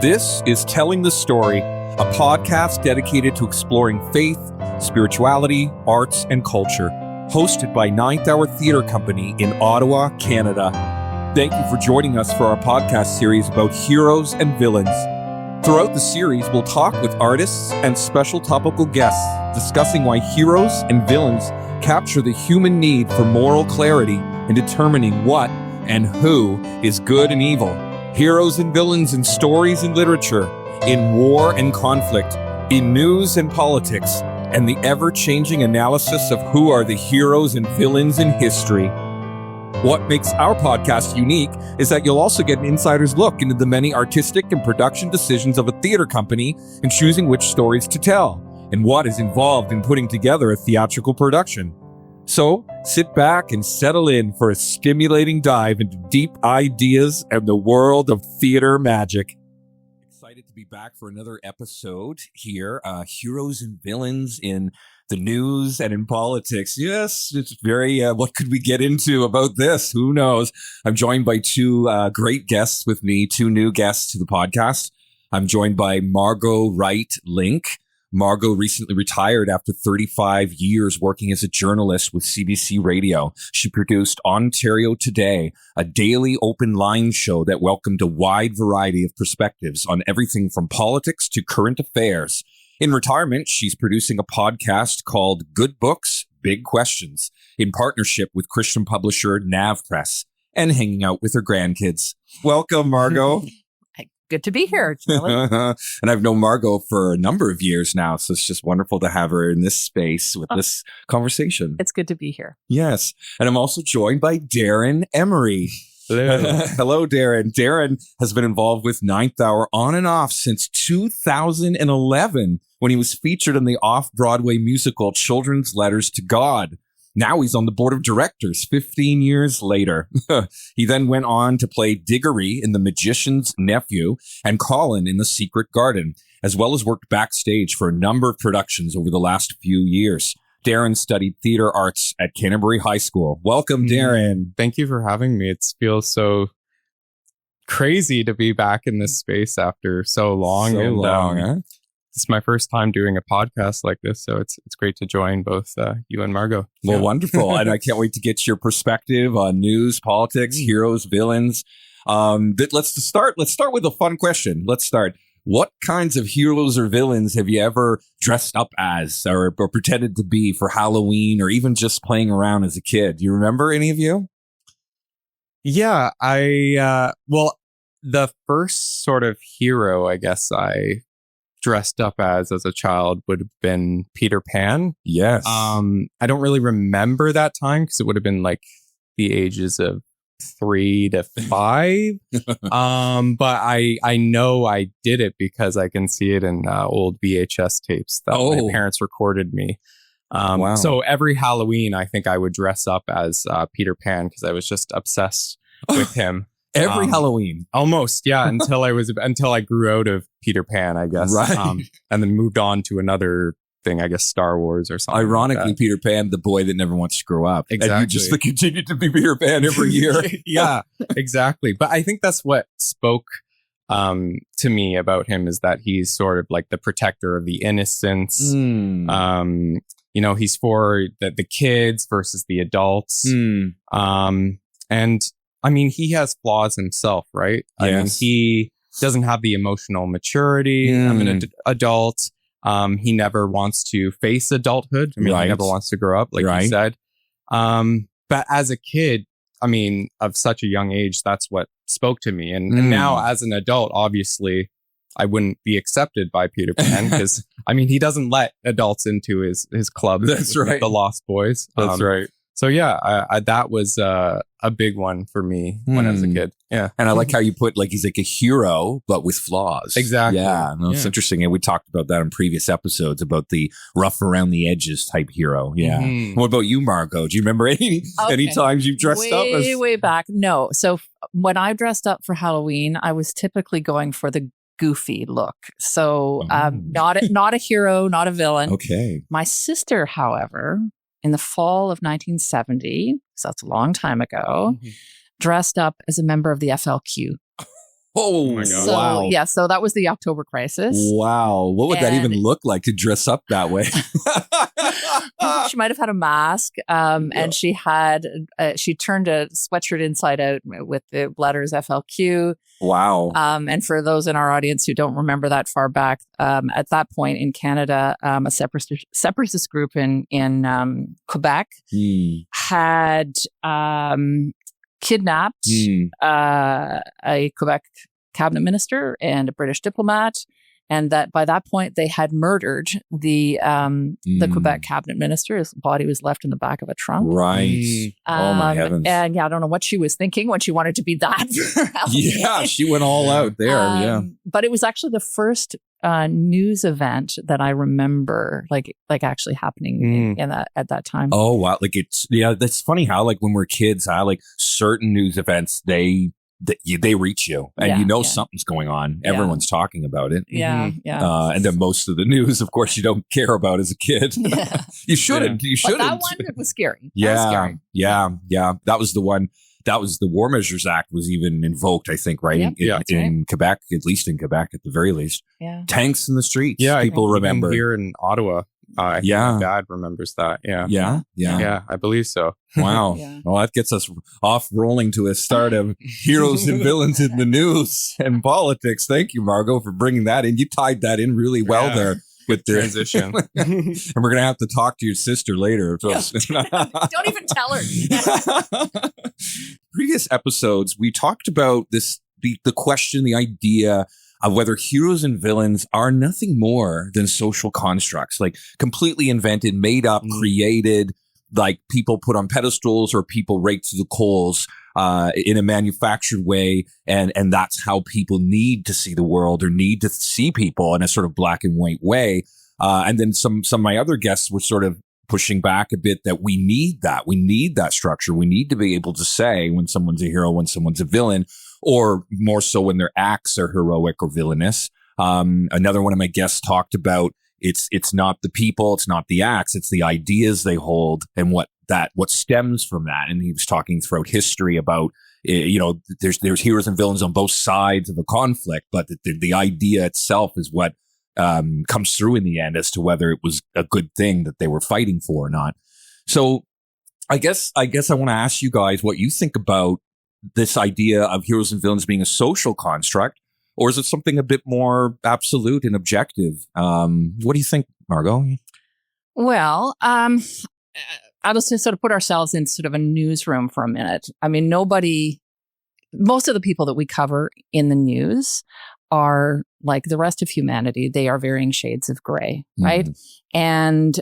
This is Telling the Story, a podcast dedicated to exploring faith, spirituality, arts, and culture, hosted by Ninth Hour Theatre Company in Ottawa, Canada. Thank you for joining us for our podcast series about heroes and villains. Throughout the series, we'll talk with artists and special topical guests, discussing why heroes and villains capture the human need for moral clarity in determining what and who is good and evil. Heroes and villains in stories and literature, in war and conflict, in news and politics, and the ever-changing analysis of who are the heroes and villains in history. What makes our podcast unique is that you'll also get an insider's look into the many artistic and production decisions of a theater company in choosing which stories to tell, and what is involved in putting together a theatrical production. So, sit back and settle in for a stimulating dive into deep ideas and the world of theater magic. Excited to be back for another episode here. Heroes and villains in the news and in politics. Yes, it's very, what could we get into about this? Who knows? I'm joined by two great guests with me, two new guests to the podcast. I'm joined by Margot Wright Linke. Margot recently retired after 35 years working as a journalist with CBC Radio. She produced Ontario Today, a daily open line show that welcomed a wide variety of perspectives on everything from politics to current affairs. In retirement, she's producing a podcast called Good Books, Big Questions, in partnership with Christian publisher Nav Press, and hanging out with her grandkids. Welcome, Margot. Good to be here, Charley. And I've known Margot for a number of years now, so it's just wonderful to have her in this space with this conversation. It's good to be here. Yes. And I'm also joined by DARREN EMERY. Hello. Hello, DARREN. DARREN has been involved with Ninth Hour on and off since 2011 when he was featured in the off-Broadway musical Children's Letters to God. Now he's on the board of directors 15 years later. He then went on to play Diggory in The Magician's Nephew and Colin in The Secret Garden, as well as worked backstage for a number of productions over the last few years. DARREN studied theater arts at Canterbury High School. Welcome, DARREN. Thank you for having me. It feels so crazy to be back in this space after so long. Huh? It's my first time doing a podcast like this, so it's great to join both you and Margot. Well, wonderful. And I can't wait to get your perspective on news, politics, heroes, villains. Let's start with a fun question. Let's start. What kinds of heroes or villains have you ever dressed up as or pretended to be for Halloween or even just playing around as a kid? Do you remember any of you? Yeah, the first sort of hero, I guess I dressed up as a child would have been Peter Pan. Yes. I don't really remember that time because it would have been like the ages of 3 to 5. But I know I did it because I can see it in old VHS tapes that my parents recorded me. Wow. So every Halloween, I think I would dress up as Peter Pan because I was just obsessed with him. Every Halloween. Almost, yeah, until I grew out of Peter Pan, I guess. Right. And then moved on to another thing, I guess Star Wars or something. Ironically, like that. Peter Pan, the boy that never wants to grow up. Exactly. And you just continued to be Peter Pan every year. Yeah, exactly. But I think that's what spoke to me about him is that he's sort of like the protector of the innocents. He's for the kids versus the adults. And I mean, he has flaws himself, right? Yes. I mean, he doesn't have the emotional maturity of an adult. He never wants to face adulthood. I mean, he never wants to grow up, like you said. But as a kid, I mean, of such a young age, that's what spoke to me. And now as an adult, obviously, I wouldn't be accepted by Peter Pan because, I mean, he doesn't let adults into his club. That's right. The Lost Boys. That's right. So yeah, I that was a big one for me when I was a kid. Yeah, and I like how you put like he's like a hero but with flaws. Exactly. Yeah, no, it's interesting, and we talked about that in previous episodes about the rough around the edges type hero. Yeah. What about you, Margot? Do you remember any times you've dressed up? Way back. No. So when I dressed up for Halloween, I was typically going for the goofy look. So not a hero, not a villain. Okay. My sister, however, in the fall of 1970, so that's a long time ago, dressed up as a member of the FLQ. Oh my God. So, Wow. Yeah, so that was the October crisis. Wow. What would that even look like to dress up that way? She might have had a mask, and she turned a sweatshirt inside out with the letters FLQ. Wow. And for those in our audience who don't remember that far back, at that point in Canada, a separatist group in Quebec had kidnapped a Quebec cabinet minister and a British diplomat, and that by that point they had murdered the Quebec cabinet minister. His body was left in the back of a trunk. Right. Oh my heavens. And I don't know what she was thinking when she wanted to be that. Yeah, she went all out there. But it was actually the first news event that I remember, like actually happening at that time. Oh wow! That's funny how when we're kids, how certain news events they reach you and something's going on. Everyone's talking about it. And then most of the news, of course, you don't care about as a kid. You shouldn't. You shouldn't. But that one was scary. Yeah. That was the one. That was the War Measures Act was even invoked, I think, right? In Quebec, at least in Quebec, at the very least. Yeah. Tanks in the streets. Yeah, people remember. Here in Ottawa, I think my dad remembers that. Yeah, I believe so. Wow. Well, that gets us off rolling to a start of heroes and villains in the news and politics. Thank you, Margot, for bringing that in. You tied that in really well there. With the transition. And we're going to have to talk to your sister later. Don't even tell her. Previous episodes, we talked about the question, the idea of whether heroes and villains are nothing more than social constructs, completely invented, made up, created, people put on pedestals or people raked to the coals in a manufactured way. And that's how people need to see the world or need to see people in a sort of black and white way. And then some of my other guests were sort of pushing back a bit that we need that. We need that structure. We need to be able to say when someone's a hero, when someone's a villain, or more so when their acts are heroic or villainous. Another one of my guests talked about it's not the people, it's not the acts, it's the ideas they hold and what stems from that. And he was talking throughout history about, there's heroes and villains on both sides of a conflict, but the idea itself is what comes through in the end as to whether it was a good thing that they were fighting for or not. So I guess I want to ask you guys what you think about this idea of heroes and villains being a social construct, or is it something a bit more absolute and objective? What do you think, Margot? Well, I'll just sort of put ourselves in sort of a newsroom for a minute. I mean, most of the people that we cover in the news are like the rest of humanity. They are varying shades of gray, right? And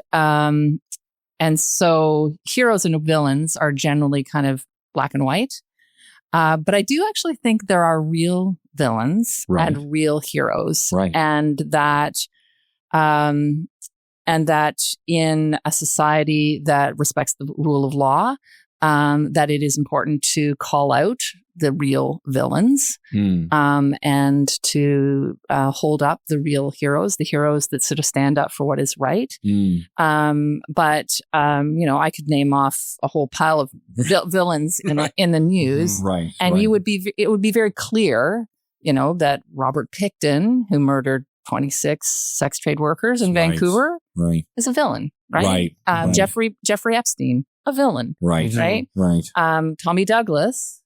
so heroes and villains are generally kind of black and white. But I do actually think there are real villains and real heroes, and that in a society that respects the rule of law, that it is important to call out the real villains, and to hold up the real heroes, the heroes that sort of stand up for what is right. But I could name off a whole pile of villains in the news, and it would be very clear, that Robert Pickton, who murdered 26 sex trade workers in Vancouver, is a villain, right? Jeffrey Epstein, a villain, right? Tommy Douglas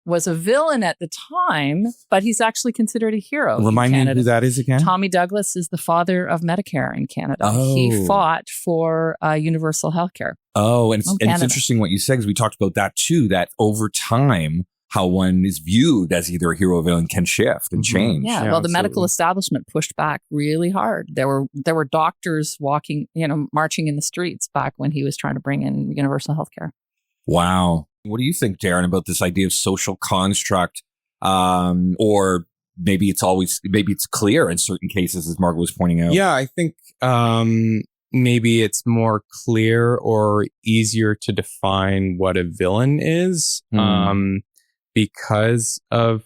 was a villain at the time, but he's actually considered a hero. Remind me who that is again? Tommy Douglas is the father of Medicare in Canada. Oh. He fought for universal health care. Oh, and it's interesting what you said, because we talked about that too, that over time, how one is viewed as either a hero or villain can shift and change. Yeah, well, the medical establishment pushed back really hard. There were doctors marching in the streets back when he was trying to bring in universal health care. Wow. What do you think, Darren, about this idea of social construct? Or maybe it's clear in certain cases, as Margaret was pointing out. Yeah, I think maybe it's more clear or easier to define what a villain is. Because of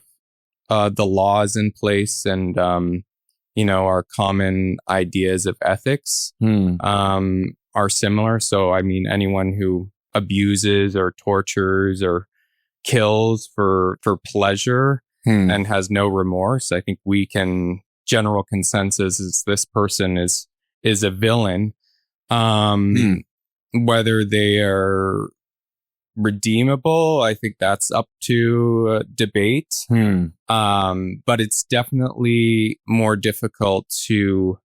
the laws in place and, our common ideas of ethics are similar. So, I mean, anyone who abuses or tortures or kills for pleasure and has no remorse. I think general consensus is this person is a villain. Whether they are redeemable, I think that's up to debate. But it's definitely more difficult to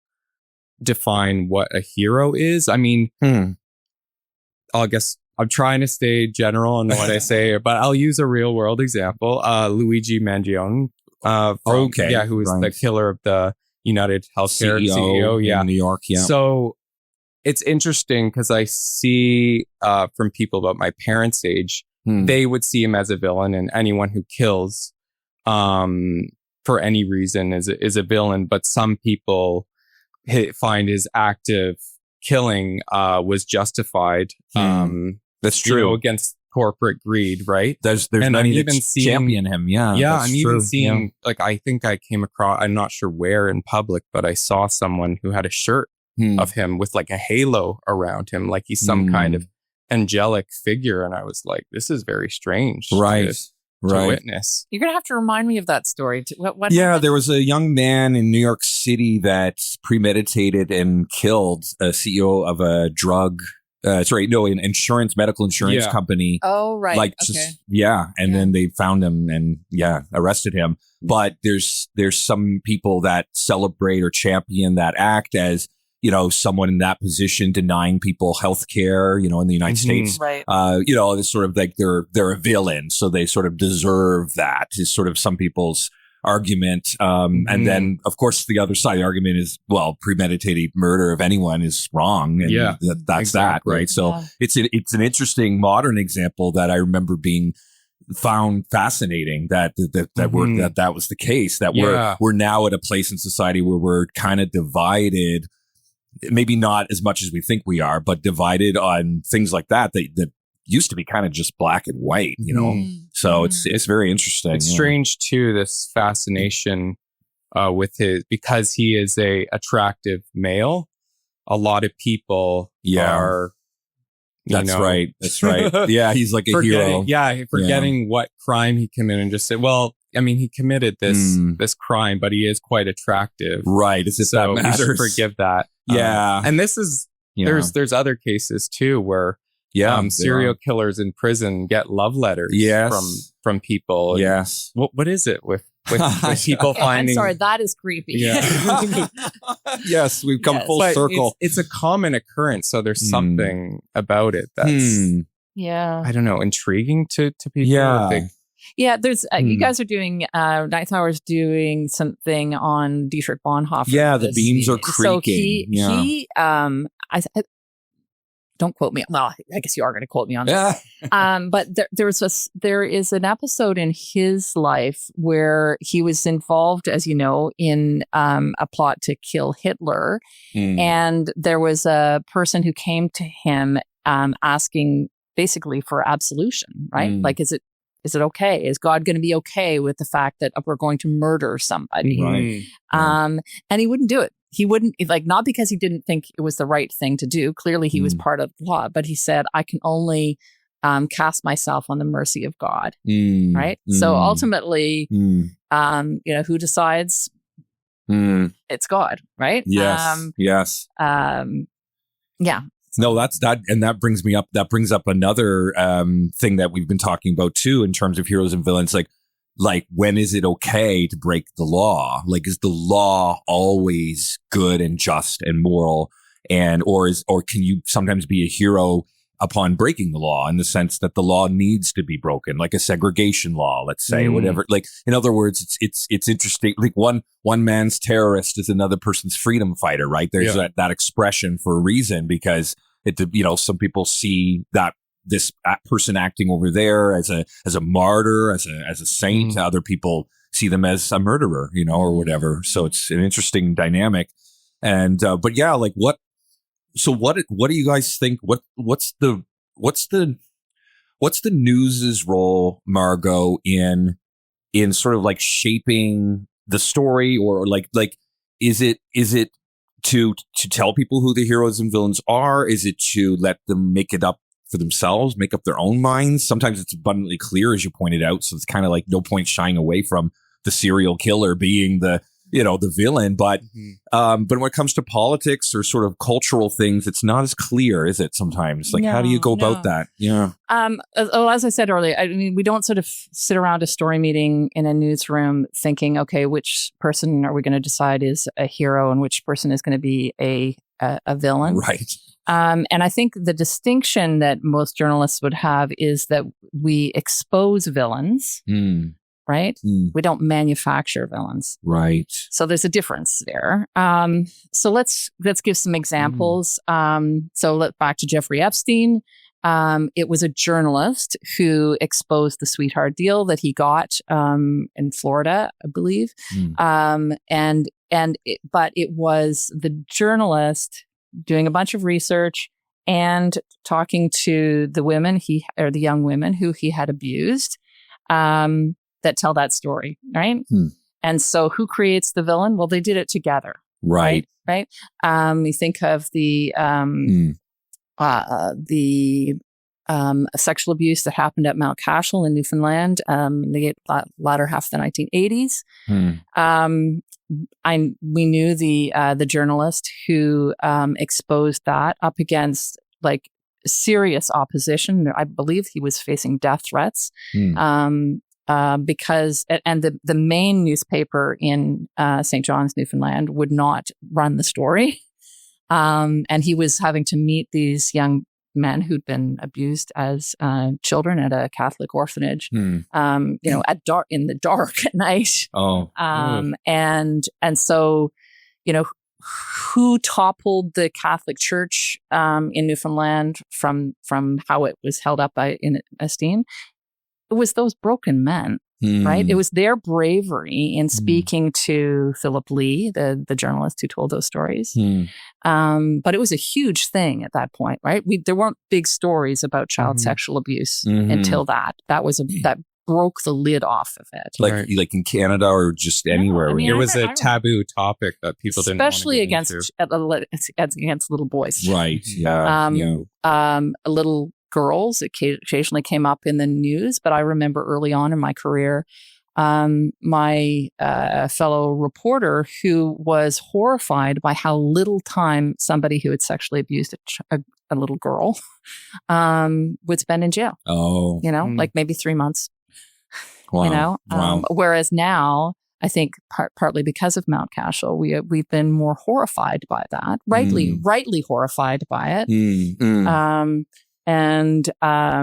define what a hero is. I mean, I guess I'm trying to stay general in what I say, but I'll use a real world example. Luigi Mangione, who was the killer of the United Healthcare CEO in New York. Yeah. So it's interesting because I see from people about my parents' age, they would see him as a villain, and anyone who kills for any reason is a villain. But some people find his active killing was justified. That's true. Against corporate greed, right? There's many that champion him. Yeah, I'm even seeing like I think I came across. I'm not sure where in public, but I saw someone who had a shirt of him with like a halo around him, like he's some kind of angelic figure, and I was like, this is very strange, right? To witness. You're gonna have to remind me of that story. What happened? There was a young man in New York City that premeditated and killed a CEO of a an medical insurance company. Oh, right. Like, then they found him and arrested him. But there's some people that celebrate or champion that act as, someone in that position denying people health care, in the United States. Right. It's sort of like they're a villain. So they sort of deserve that is sort of some people's argument. And then, of course, the other side of the argument is, well, premeditated murder of anyone is wrong. And that's exactly that, right? So it's an interesting modern example that I remember being found fascinating that was the case, that we're now at a place in society where we're kind of divided, maybe not as much as we think we are, but divided on things like that used to be kind of just black and white, So it's very interesting. It's strange too, this fascination because he is a attractive male. A lot of people are That's right. Yeah, he's like a hero. Yeah, forgetting what crime he committed and just say, well, I mean, he committed this crime, but he is quite attractive. Right. As if that matters. We should forgive that. Yeah. And this is, there's other cases too where serial killers in prison get love letters from people. Yes. What is it with people finding... I'm sorry, that is creepy. Yeah. Yes, we've come full circle. It's a common occurrence, so there's something about it that's, I don't know, intriguing to people. Yeah. Yeah, there's you guys are doing Ninth Hour's doing something on Dietrich Bonhoeffer. Yeah, the beams are creaking. So he I don't quote me. Well, I guess you are going to quote me on this. But there is an episode in his life where he was involved, as you know, in a plot to kill Hitler, and there was a person who came to him asking basically for absolution, right? Like, is it okay? Is God going to be okay with the fact that we're going to murder somebody? Right. And he wouldn't do it. He wouldn't, not because he didn't think it was the right thing to do. Clearly, he was part of the law, but he said, I can only cast myself on the mercy of God. Right. So ultimately, who decides? It's God. Right. Yes. Yes. Yeah. No, that brings up another thing that we've been talking about too, in terms of heroes and villains. Like, when is it okay to break the law? Like, is the law always good and just and moral? Or can you sometimes be a hero upon breaking the law, in the sense that the law needs to be broken, like a segregation law, let's say, whatever. Like, in other words, it's interesting. Like, one man's terrorist is another person's freedom fighter, right? There's that expression for a reason, because some people see that this person acting over there as a martyr, as a saint. Other people see them as a murderer, or whatever. So it's an interesting dynamic. And but yeah, like what do you guys think? What's the news's role, Margot, in sort of like shaping the story, or like is it to tell people who the heroes and villains are? Is it to let them make it up for themselves, make up their own minds? Sometimes it's abundantly clear, as you pointed out, so it's kind of like no point shying away from the serial killer being the villain. But but when it comes to politics or sort of cultural things, it's not as clear, is it? Sometimes, like, how do you go about that? Yeah. As I said earlier, I mean, we don't sort of sit around a story meeting in a newsroom thinking, okay, which person are we going to decide is a hero and which person is going to be a villain, right? And I think the distinction that most journalists would have is that we expose villains. Right? We don't manufacture villains. Right. So there's a difference there. So let's give some examples. So back to Jeffrey Epstein. It was a journalist who exposed the sweetheart deal that he got in Florida, I believe. But it was the journalist doing a bunch of research and talking to the women the young women who he had abused. That tell that story, right? And so who creates the villain? Well, they did it together. Right. You think of the sexual abuse that happened at Mount Cashel in Newfoundland, the latter half of the 1980s. We knew the journalist who exposed that up against like serious opposition. I believe he was facing death threats. Because the main newspaper in St. John's, Newfoundland, would not run the story, and he was having to meet these young men who'd been abused as children at a Catholic orphanage, in the dark at night. And so, who toppled the Catholic Church in Newfoundland from how it was held up in esteem? It was those broken men, right? It was their bravery in speaking to Philip Lee, the journalist who told those stories. But it was a huge thing at that point, right? There weren't big stories about child sexual abuse until that. That broke the lid off of it. Like in Canada or just anywhere. I mean, it was a taboo topic that people didn't want to especially against little boys. Right. Yeah. Little girls occasionally came up in the news, but I remember early on in my career, my fellow reporter who was horrified by how little time somebody who had sexually abused a little girl would spend in jail. Like maybe 3 months. Wow. Whereas now, I think partly because of Mount Cashel, we've been more horrified by that, rightly horrified by it. And I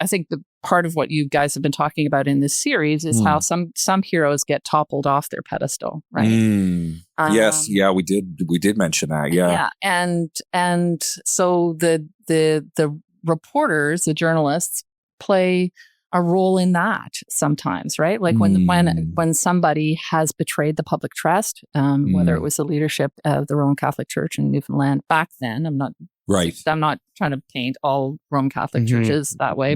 think the part of what you guys have been talking about in this series is how some heroes get toppled off their pedestal, right? Yes, yeah, we did mention that, yeah. And so the reporters, the journalists, play a role in that sometimes, right? Like when somebody has betrayed the public trust, whether it was the leadership of the Roman Catholic Church in Newfoundland back then. I'm not trying to paint all Roman Catholic churches that way,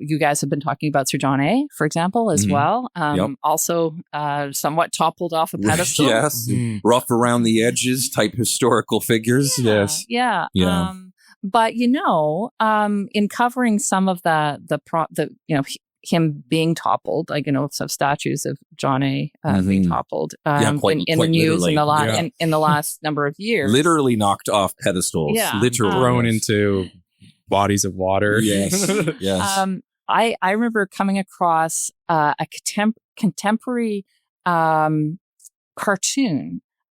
you guys have been talking about Sir John A., for example, as well. Also somewhat toppled off a pedestal. Yes. Rough around the edges type historical figures. Yes. Yeah. But in covering some of him being toppled, some statues of John A. Being toppled in the news in the last number of years. Literally knocked off pedestals. Yeah. Literally thrown into bodies of water. Yes. Yes. I remember coming across a contemporary cartoon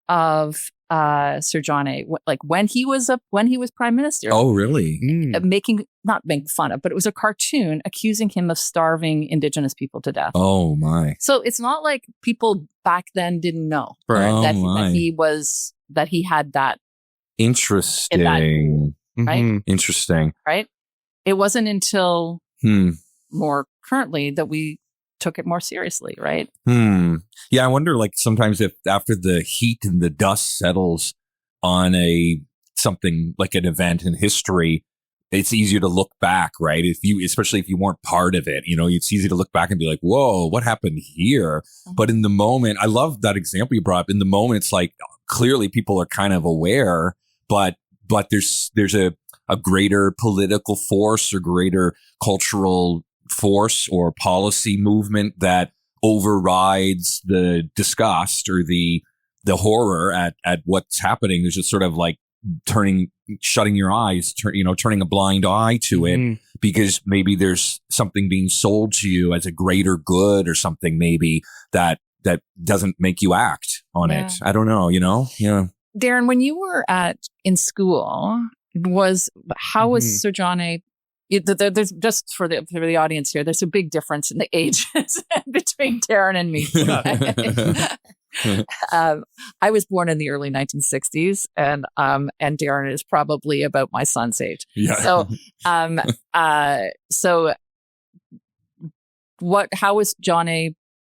of Sir John A. Like when he was prime minister. Oh, really? Not making fun of, but it was a cartoon accusing him of starving Indigenous people to death. Oh my! So it's not like people back then didn't know that he had that. Interesting. Right? Interesting. Right? It wasn't until more currently that we took it more seriously, right? Yeah, I wonder, like, sometimes if after the heat and the dust settles on something like an event in history, it's easier to look back, right? Especially if you weren't part of it, it's easy to look back and be like, whoa, what happened here? But in the moment, I love that example you brought up. In the moment, it's like, clearly people are kind of aware, but but there's a greater political force or greater cultural force or policy movement that overrides the disgust or the horror at what's happening. There's just sort of like shutting your eyes, turning a blind eye to it because maybe there's something being sold to you as a greater good or something maybe that doesn't make you act on it. I don't know, Yeah. Darren, when you were in school, how was Sir John A? There's just for the audience here. There's a big difference in the ages between Darren and me. I was born in the early 1960s, and Darren is probably about my son's age. Yeah. So, how was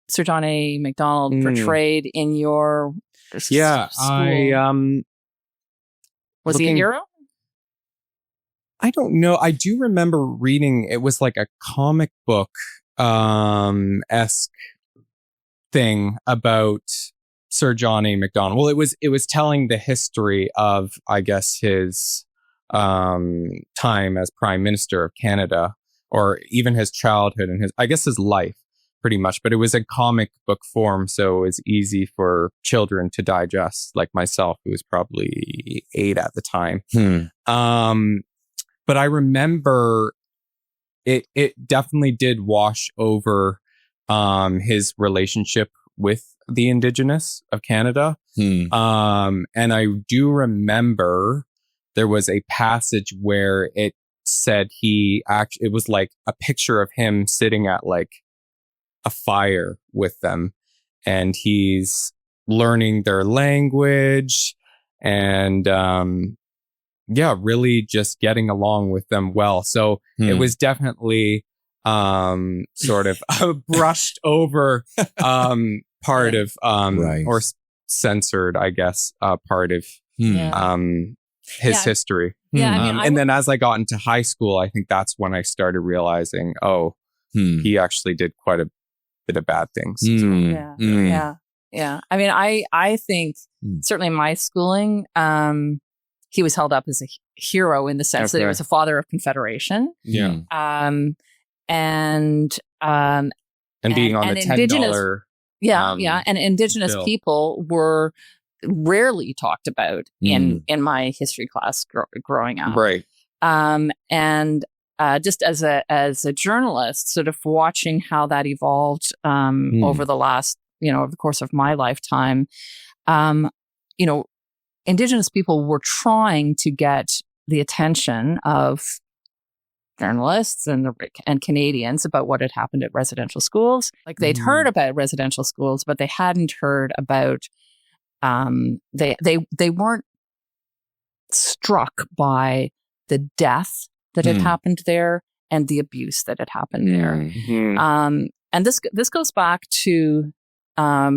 Sir John A. Macdonald portrayed in your school? Was he a hero? I don't know. I do remember reading, it was like a comic book esque thing about Sir John A. Macdonald. Well, it was telling the history of, I guess, his time as Prime Minister of Canada, or even his childhood and his life, pretty much. But it was in comic book form, so it was easy for children to digest, like myself, who was probably 8 at the time. But I remember it definitely did wash over his relationship with the Indigenous of Canada. And I do remember there was a passage where it said it was like a picture of him sitting at like a fire with them, and he's learning their language and really just getting along with them well. So it was definitely sort of a brushed over part of or censored, I guess, part of his history. And then as I got into high school, I think that's when I started realizing, he actually did quite a bit of bad things. Yeah. I mean, I think certainly in my schooling, he was held up as a hero in the sense that he was a father of Confederation. Yeah. And being on the $10. And Indigenous bill. People were rarely talked about in my history class growing up. Right. And just as a journalist, sort of watching how that evolved over the last, over the course of my lifetime, Indigenous people were trying to get the attention of journalists and Canadians about what had happened at residential schools. Like they'd heard about residential schools, but they hadn't heard about. They weren't struck by the death that had happened there and the abuse that had happened there. And this goes back to how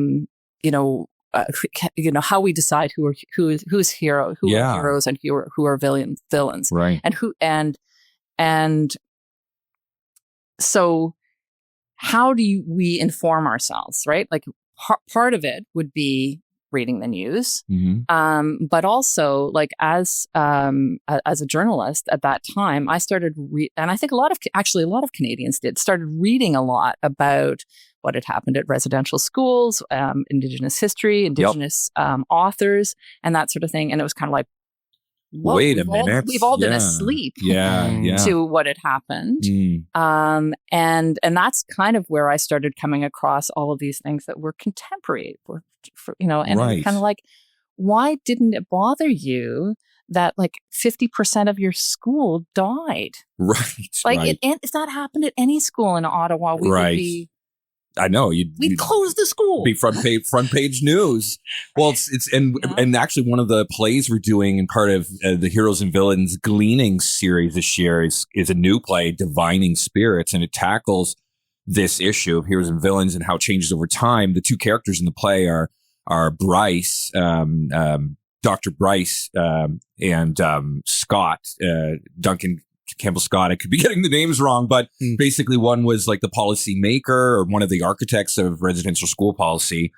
we decide who's heroes and who are villains, right? And so how do we inform ourselves, right? Like part of it would be reading the news, but also like as a journalist at that time, I started and I think a lot of Canadians started reading a lot about what had happened at residential schools, Indigenous history, Indigenous authors, and that sort of thing. And it was kind of like, wait a minute, we've all been asleep to what had happened. And that's kind of where I started coming across all of these things that were contemporary, kind of like, why didn't it bother you that like 50% of your school died? Right. Like if that happened at any school in Ottawa, we would be. I know we'd close the school. Be front page news. Well, and actually one of the plays we're doing in part of the Heroes and Villains Gleaning series this year is a new play, Divining Spirits, and it tackles this issue of heroes and villains and how it changes over time. The two characters in the play are Bryce, Dr. Bryce, and Scott, Duncan Campbell Scott. I could be getting the names wrong, but basically one was like the policy maker or one of the architects of residential school policy.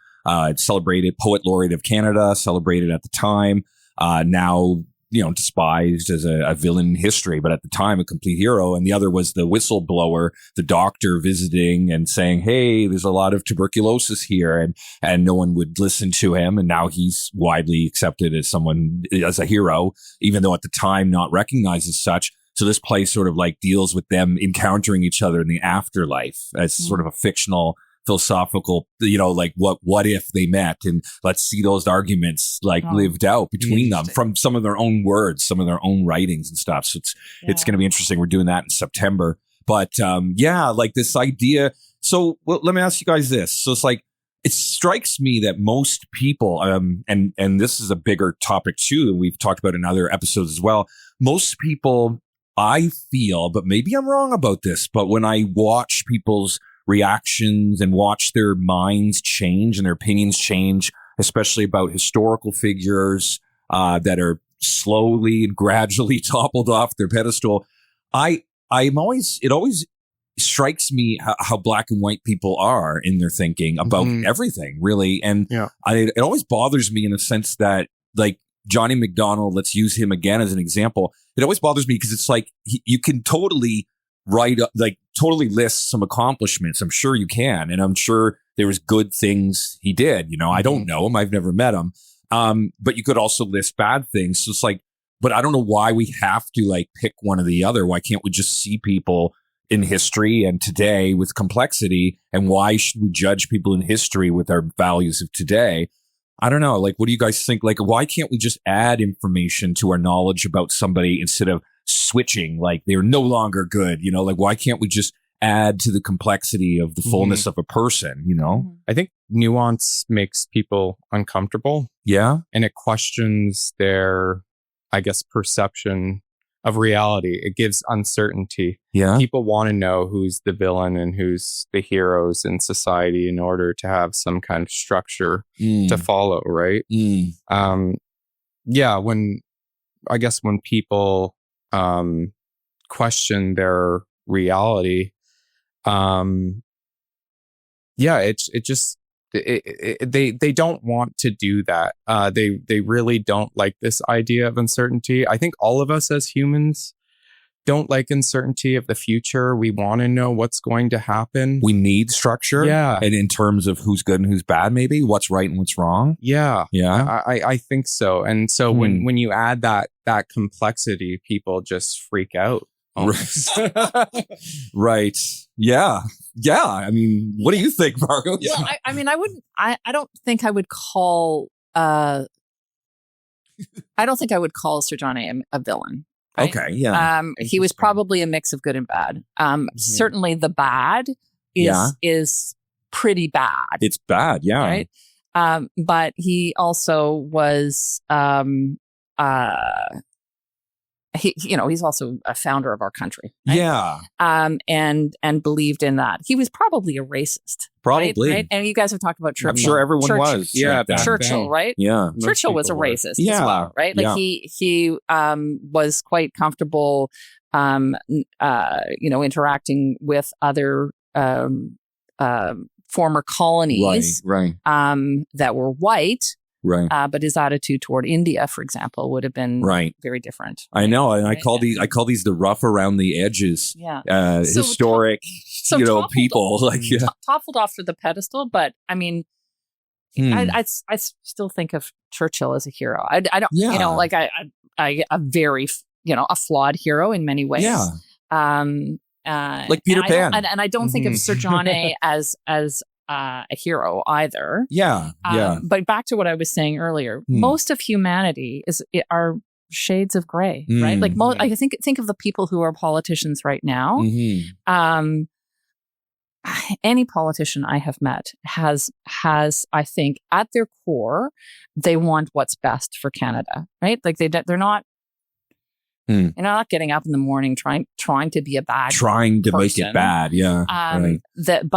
Celebrated Poet Laureate of Canada, celebrated at the time. Now despised as a villain in history, but at the time a complete hero. And the other was the whistleblower, the doctor visiting and saying, hey, there's a lot of tuberculosis here, and no one would listen to him. And now he's widely accepted as a hero, even though at the time not recognized as such. So this play sort of like deals with them encountering each other in the afterlife as sort of a fictional philosophical, like what if they met, and let's see those arguments lived out between them from some of their own words, some of their own writings and stuff. So it's going to be interesting. We're doing that in September, but like this idea. So let me ask you guys this. So it's like, it strikes me that most people, and this is a bigger topic too, that we've talked about in other episodes as well. Most people, I feel, but maybe I'm wrong about this, but when I watch people's reactions and watch their minds change and their opinions change, especially about historical figures that are slowly and gradually toppled off their pedestal, it always strikes me how black and white people are in their thinking about everything, really. And it always bothers me in the sense that, like, Johnny McDonald, let's use him again as an example. It always bothers me because it's like you can totally totally list some accomplishments. I'm sure you can. And I'm sure there was good things he did. I don't know him. I've never met him. But you could also list bad things. So it's like, but I don't know why we have to pick one or the other. Why can't we just see people in history and today with complexity? And why should we judge people in history with our values of today? I don't know. What do you guys think? Why can't we just add information to our knowledge about somebody instead of switching, they're no longer good, why can't we just add to the complexity of the fullness of a person, I think nuance makes people uncomfortable. Yeah. And it questions their, I guess, perception of reality. It gives uncertainty. Yeah. People want to know who's the villain and who's the heroes in society in order to have some kind of structure to follow, right? When people question their reality, they don't want to do that. They really don't like this idea of uncertainty. I think all of us as humans don't like uncertainty of the future. We want to know what's going to happen. We need structure. Yeah. And in terms of who's good and who's bad, maybe what's right and what's wrong. Yeah. Yeah. I think so. And so when you add that complexity, people just freak out. Right. Yeah. Yeah. I mean, what do you think, Margot? Yeah. Well, I don't think I would call, I don't think I would call Sir John a villain. Right? Okay. Yeah. He was probably a mix of good and bad. Certainly the bad is pretty bad. It's bad. Yeah. Right. But he also was, he's also a founder of our country. Right? Yeah. And believed in that. He was probably a racist. Probably. Right? And you guys have talked about Churchill. I'm sure everyone was. Yeah. Churchill, right? Yeah. Churchill was a racist as well, right? He was quite comfortable, interacting with other former colonies that were white. Right. But his attitude toward India, for example, would have been very different. I know. And I call these the rough around the edges, historic, people. Toppled off to the pedestal. But I mean, I still think of Churchill as a hero. I don't, a very, a flawed hero in many ways. Yeah. Like Peter Pan. And I don't think of Sir John as a hero either. Yeah. But back to what I was saying earlier, most of humanity are shades of gray, right? I think of the people who are politicians right now. Any politician I have met has, I think, at their core, they want what's best for Canada, right? They're not. You're not getting up in the morning trying to be a bad trying to person. Make it bad, yeah. The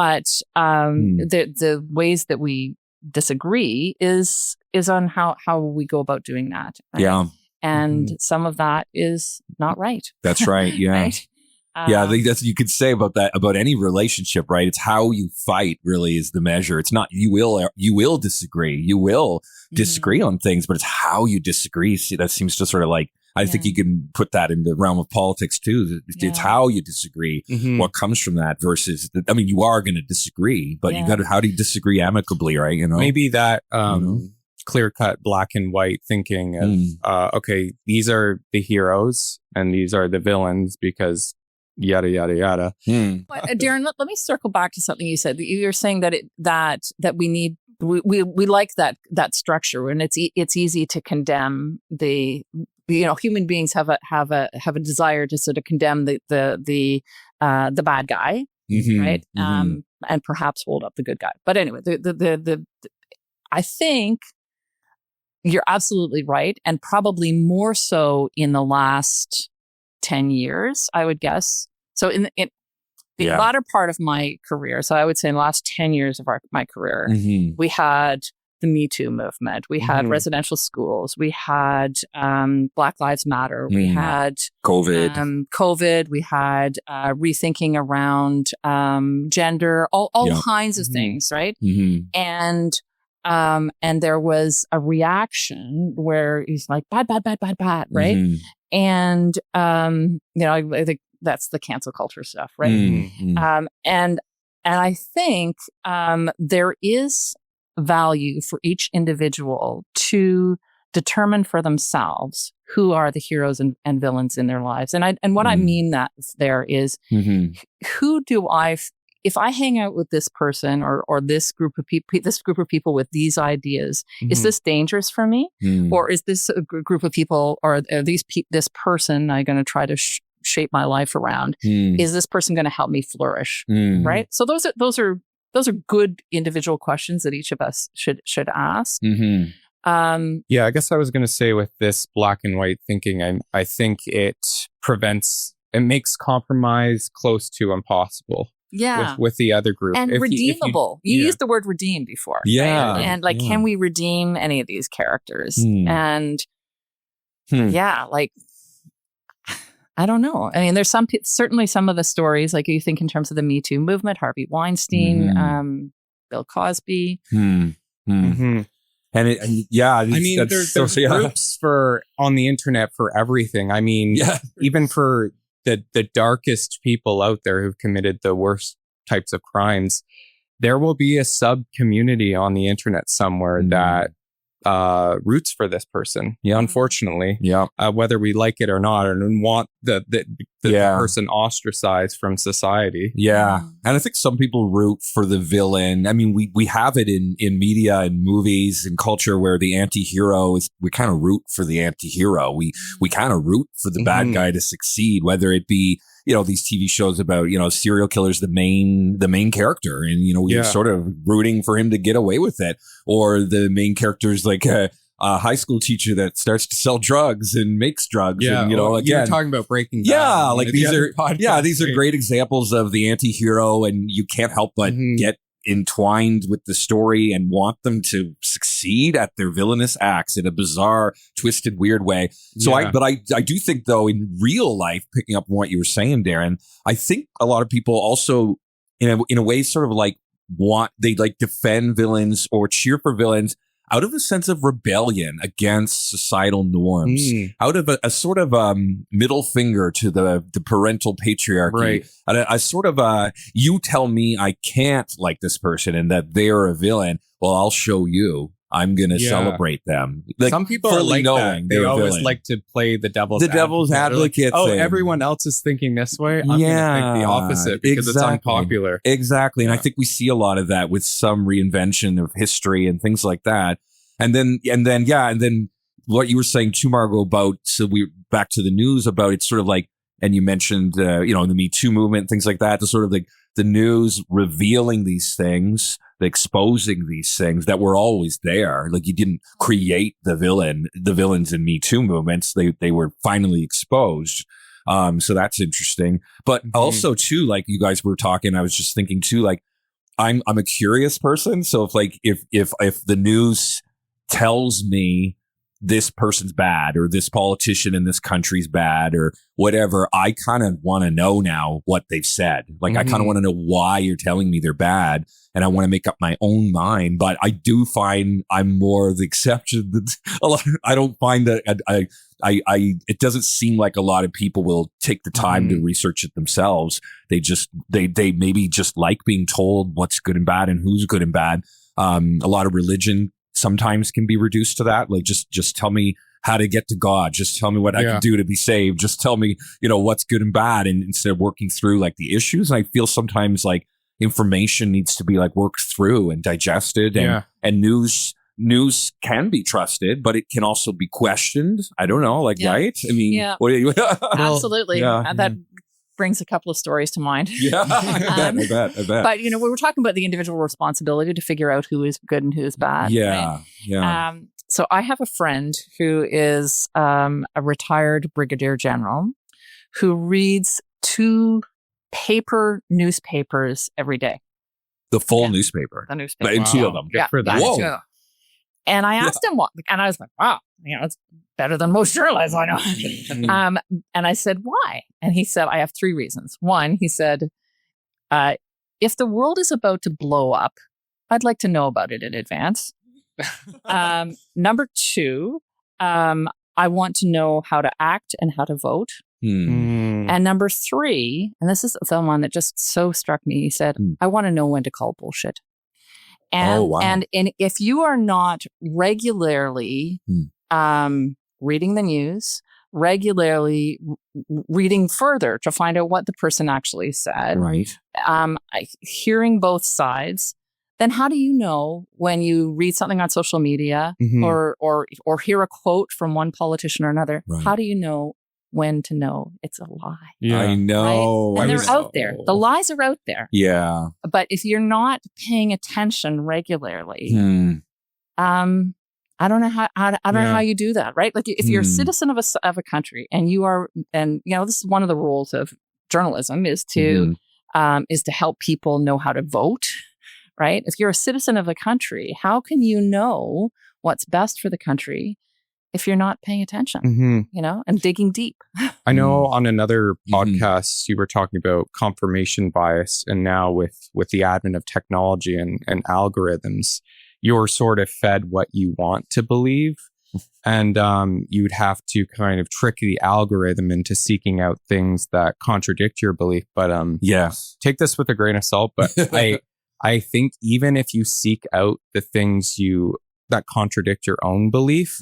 ways that we disagree is on how we go about doing that. Right? Yeah, and some of that is not right. That's right. Yeah, right? I think that's what you could say about that, about any relationship, right? It's how you fight really is the measure. It's not you will disagree. You will disagree on things, but it's how you disagree. See, that seems to sort of I think you can put that in the realm of politics too. It's how you disagree, what comes from that versus, I mean, you are going to disagree, but you got to, how do you disagree amicably, right? You know, maybe that, clear-cut black and white thinking of, okay, these are the heroes and these are the villains because yada, yada, yada. Darren, let me circle back to something you said. You're saying that that we need, we like that structure, and it's easy to condemn the, human beings have a desire to sort of condemn the bad guy, right? And perhaps hold up the good guy. But anyway, I think you're absolutely right, and probably more so in the last 10 years, I would guess. So in the latter part of my career, so I would say in the last 10 years of my career, we had the Me Too movement, we had residential schools, we had Black Lives Matter, we had COVID, we had rethinking around gender, all kinds of things, right? And there was a reaction where he's like, bad, right? And, I think that's the cancel culture stuff, right? And I think there is value for each individual to determine for themselves who are the heroes and villains in their lives. And what I mean that there is, who do if I hang out with this person or this group of people with these ideas, is this dangerous for me? Or is this a group of people, or are this person I'm going to try to shape my life around? Is this person going to help me flourish? Right? So those are good individual questions that each of us should ask. I guess I was going to say with this black and white thinking, I think it makes compromise close to impossible. With the other group. And redeemable. You used the word redeem before. Yeah. Right? And can we redeem any of these characters? And I don't know. I mean, there's certainly some of the stories, like you think in terms of the Me Too movement, Harvey Weinstein, Bill Cosby. And there's groups on the internet for everything. I mean, even for the darkest people out there who've committed the worst types of crimes, there will be a sub community on the internet somewhere that roots for this person. Unfortunately, whether we like it or not, and want the person ostracized from society. And I think some people root for the villain. I mean, we have it in media and movies and culture where the anti-hero is, we kind of root for the anti-hero. We kind of root for the bad guy to succeed, whether it be, these TV shows about, serial killers, the main character, and, we're sort of rooting for him to get away with it. Or the main character's like a high school teacher that starts to sell drugs and makes drugs. And, again, you're talking about Breaking Bad. These are great examples of the anti-hero, and you can't help but get entwined with the story and want them to succeed at their villainous acts in a bizarre, twisted, weird way. So I do think, though, in real life, picking up on what you were saying, Darren, I think a lot of people also, in a way, sort of like they defend villains or cheer for villains out of a sense of rebellion against societal norms, out of a sort of middle finger to the parental patriarchy, a sort of you tell me I can't like this person and that they're a villain. Well, I'll show you. I'm going to celebrate them. Some people are like that. They always like to play the devil's advocate. Like, everyone else is thinking this way. I'm going to think the opposite because it's unpopular. Exactly. And I think we see a lot of that with some reinvention of history and things like that. And then what you were saying too, Margot, about, so we're back to the news about it's sort of like, and you mentioned, the Me Too movement, things like that, the sort of like the news revealing these things, exposing these things that were always there. Like, you didn't create the villains in Me Too movements. They were finally exposed. So that's interesting. But also too, like you guys were talking, I was just thinking too, like, I'm a curious person. So if the news tells me this person's bad or this politician in this country's bad or whatever. I kind of want to know now what they've said. Like, I kind of want to know why you're telling me they're bad, and I want to make up my own mind. But I do find I'm more of the exception. I don't find that it doesn't seem like a lot of people will take the time to research it themselves. They maybe just like being told what's good and bad and who's good and bad. A lot of religion sometimes can be reduced to that. Like, just tell me how to get to God. Just tell me what I can do to be saved. Just tell me, what's good and bad. And instead of working through like the issues, I feel sometimes like information needs to be like worked through and digested, and news can be trusted, but it can also be questioned. I don't know, right? I mean, what do you, absolutely. That brings a couple of stories to mind. Yeah, I bet. But we were talking about the individual responsibility to figure out who is good and who is bad. Yeah, right? yeah. So I have a friend who is a retired brigadier general who reads 2 paper newspapers every day. The full newspaper. The newspaper. And 2 of them. Good for that. Whoa. And I asked him what, and I was like, wow, it's better than most journalists I know. And I said, why? And he said, I have 3 reasons. One, he said, if the world is about to blow up, I'd like to know about it in advance. Number 2, I want to know how to act and how to vote. And number 3, and this is the one that just so struck me, he said, I want to know when to call bullshit. And and if you are not regularly reading the news, regularly reading further to find out what the person actually said, right? Hearing both sides, then how do you know when you read something on social media or hear a quote from one politician or another? Right. How do you know when to know it's a lie? Yeah, I know. Right? And they're out there. The lies are out there. Yeah. But if you're not paying attention regularly, I don't know how you do that, right? Like, if you're a citizen of a country and you are, and this is one of the roles of journalism is to help people know how to vote, right? If you're a citizen of a country, how can you know what's best for the country if you're not paying attention, and digging deep? I know on another podcast, you were talking about confirmation bias. And now with the advent of technology and algorithms, you're sort of fed what you want to believe. And you'd have to kind of trick the algorithm into seeking out things that contradict your belief. But take this with a grain of salt. But I think even if you seek out the things that contradict your own belief,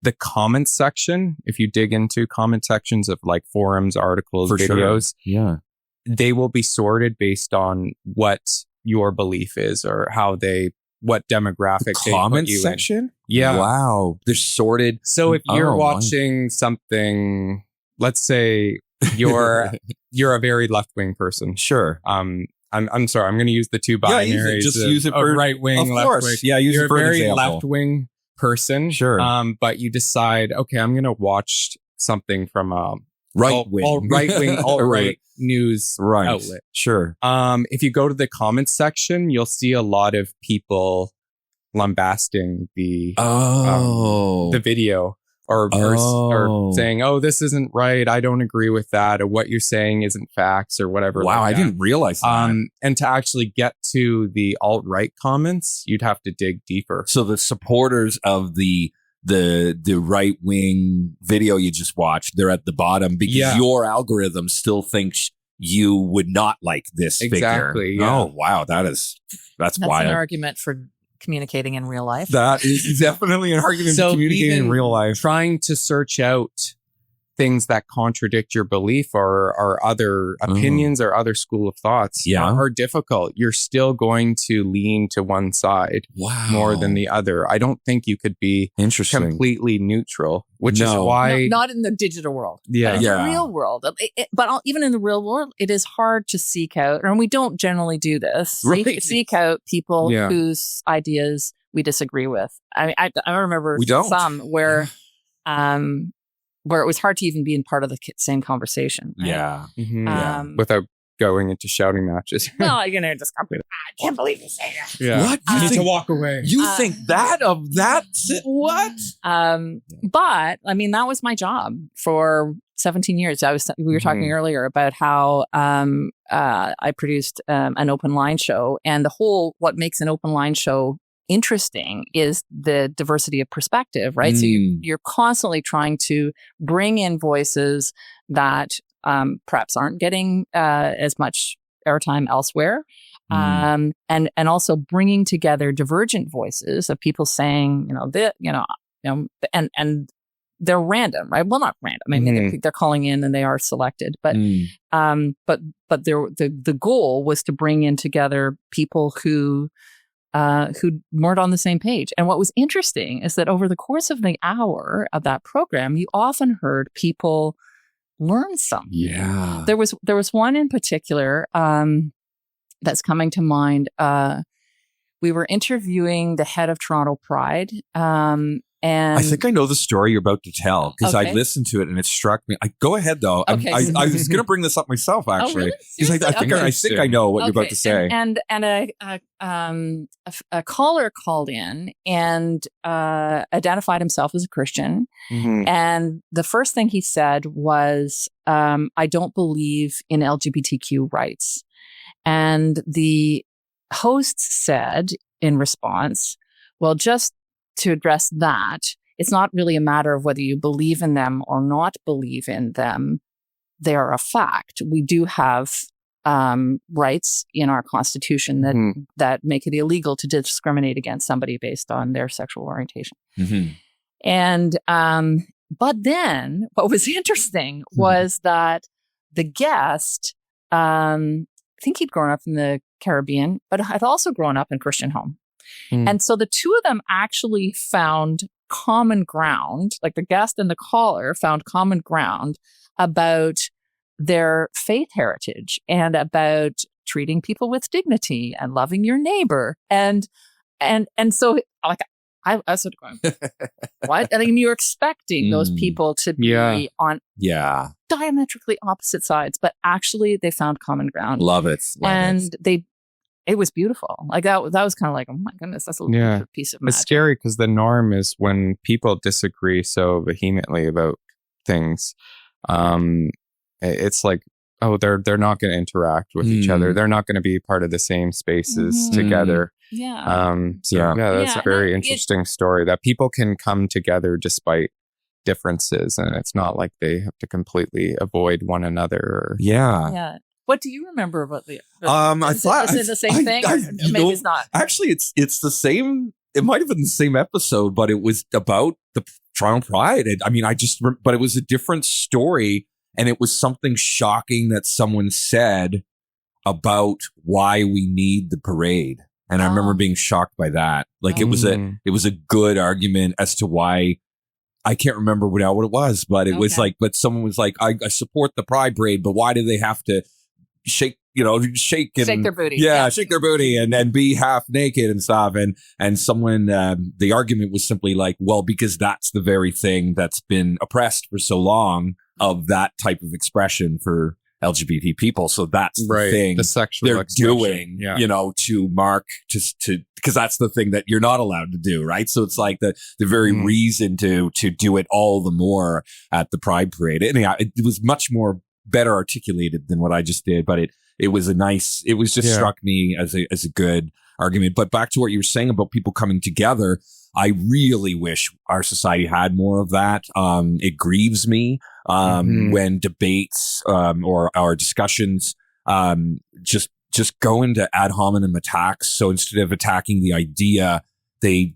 the comment section, if you dig into comment sections of like forums, articles, videos, they will be sorted based on what your belief is or what demographic they comment put you section in. Yeah. Wow. They're sorted. So if you're watching something, let's say you're a very left-wing person. Sure. I'm sorry. I'm going to use the 2 binaries. Use it for right wing, left wing. Yeah, use You're it for a very example. left wing person. Sure. But you decide, okay, I'm going to watch something from right wing, alt-right news outlet. Sure. If you go to the comments section, you'll see a lot of people lambasting the video. Or saying, oh, this isn't right. I don't agree with that. Or what you're saying isn't facts or whatever. Wow, like I didn't realize that. And to actually get to the alt-right comments, you'd have to dig deeper. So the supporters of the right-wing video you just watched, they're at the bottom because your algorithm still thinks you would not like this figure. Exactly. Yeah. Oh, wow. That's wild. An argument for communicating in real life. That is definitely an argument for communicating in real life. Trying to search out things that contradict your belief or other opinions or other school of thoughts are difficult. You're still going to lean to one side more than the other. I don't think you could be completely neutral, which is why... not in the digital world. Yeah. But in the real world. But even in the real world, it is hard to seek out, and we don't generally do this, seek out people whose ideas we disagree with. I remember some where it was hard to even be in part of the same conversation. Right? Yeah. Without going into shouting matches. Well, just I can't believe you say that. Yeah. What? You need to walk away. You think that of that? What? But I mean, that was my job for 17 years. We were talking earlier about how I produced an open line show, and what makes an open line show interesting is the diversity of perspective, right? So you're constantly trying to bring in voices that perhaps aren't getting as much airtime elsewhere. And also bringing together divergent voices of people saying, and they're random, right? Well, not random. I mean, they're calling in and they are selected, but the goal was to bring in together people who weren't on the same page. And what was interesting is that over the course of the hour of that program, you often heard people learn something. Yeah. There was one in particular that's coming to mind. We were interviewing the head of Toronto Pride. And I think I know the story you're about to tell because I listened to it and it struck me. Go ahead though. Okay. I was going to bring this up myself actually. Oh, really? I think I know what you're about to say. And a caller called in and identified himself as a Christian. And the first thing he said was, "I don't believe in LGBTQ rights." And the host said in response, "Well, just to address that, it's not really a matter of whether you believe in them or not believe in them. They are a fact. We do have rights in our Constitution that make it illegal to discriminate against somebody based on their sexual orientation." And but then what was interesting was that the guest, I think he'd grown up in the Caribbean, but had also grown up in Christian home. And so the two of them actually found common ground, like the guest and the caller found common ground about their faith heritage and about treating people with dignity and loving your neighbor. And so like I was sort of going, what? I mean, you're expecting those people to be on diametrically opposite sides, but actually they found common ground. Love it. It was beautiful. Like that was kind of like, oh my goodness, that's a little piece of magic. It's scary because the norm is when people disagree so vehemently about things, it's like, oh, they're not going to interact with each other. They're not going to be part of the same spaces together. That's a very interesting story that people can come together despite differences, and it's not like they have to completely avoid one another. Yeah. What do you remember about the? I thought is it the same thing? Maybe it's not. Actually, it's the same. It might have been the same episode, but it was about the Toronto Pride. But it was a different story, and it was something shocking that someone said about why we need the parade. And I remember being shocked by that. Like it was a good argument as to why. I can't remember what it was, but it was like, but someone was like, I support the Pride Parade, but why do they have to shake their booty. Shake their booty and be half naked and stuff. And someone, the argument was simply like, well, because that's the very thing that's been oppressed for so long of that type of expression for LGBT people. So that's the thing the sexual they're doing, to mark to because that's the thing that you're not allowed to do. Right. So it's like the very reason to do it all the more at the Pride Parade. And it was much more better articulated than what I just did, but it was struck me as a good argument. But back to what you were saying about people coming together, I really wish our society had more of that. It grieves me when debates or our discussions just go into ad hominem attacks. So instead of attacking the idea, they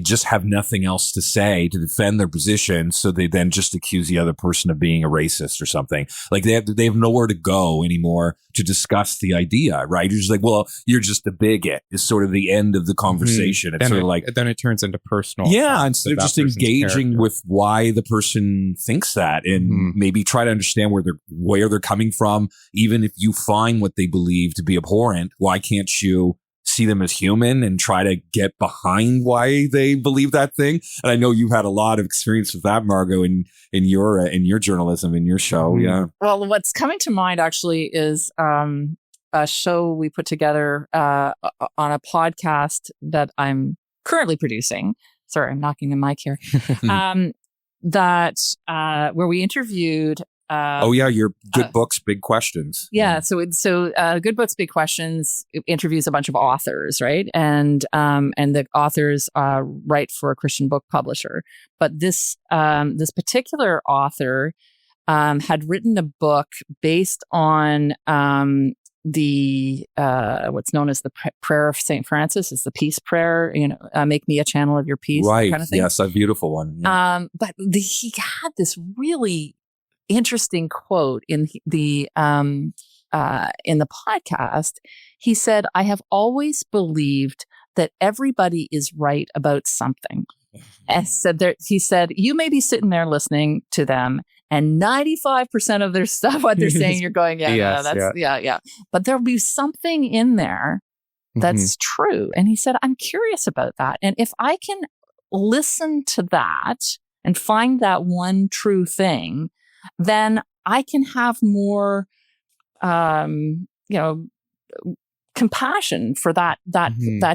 just have nothing else to say to defend their position. So they then just accuse the other person of being a racist or something. Like they have nowhere to go anymore to discuss the idea, right? You're just like, well, you're just a bigot is sort of the end of the conversation. It's then it turns into personal. Yeah. Instead of just engaging with why the person thinks that and maybe try to understand where they're coming from. Even if you find what they believe to be abhorrent, why can't you see them as human and try to get behind why they believe that thing. And I know you've had a lot of experience with that, Margot, in your journalism, in your show. Yeah. Well, what's coming to mind actually is a show we put together on a podcast that I'm currently producing. Sorry, I'm knocking the mic here. Where we interviewed. Your Good Books, Big Questions. Yeah, so Good Books, Big Questions interviews a bunch of authors, right? And the authors write for a Christian book publisher. But this particular author had written a book based on the what's known as the prayer of Saint Francis. Is the peace prayer, make me a channel of your peace, right? Kind of thing. Yes, a beautiful one. Yeah. But he had this really interesting quote in the podcast. He said, "I have always believed that everybody is right about something." And he said, "You may be sitting there listening to them, and 95% of their stuff, what they're saying, you're going, yeah. But there'll be something in there that's true." And he said, "I'm curious about that. And if I can listen to that and find that one true thing, then I can have more, compassion for that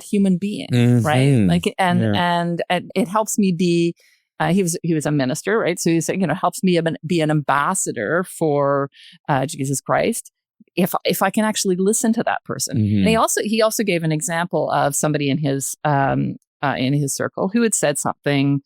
human being, right? Like, and it helps me be." He was a minister, right? So he said, helps me be an ambassador for Jesus Christ if I can actually listen to that person. And he also gave an example of somebody in his circle who had said something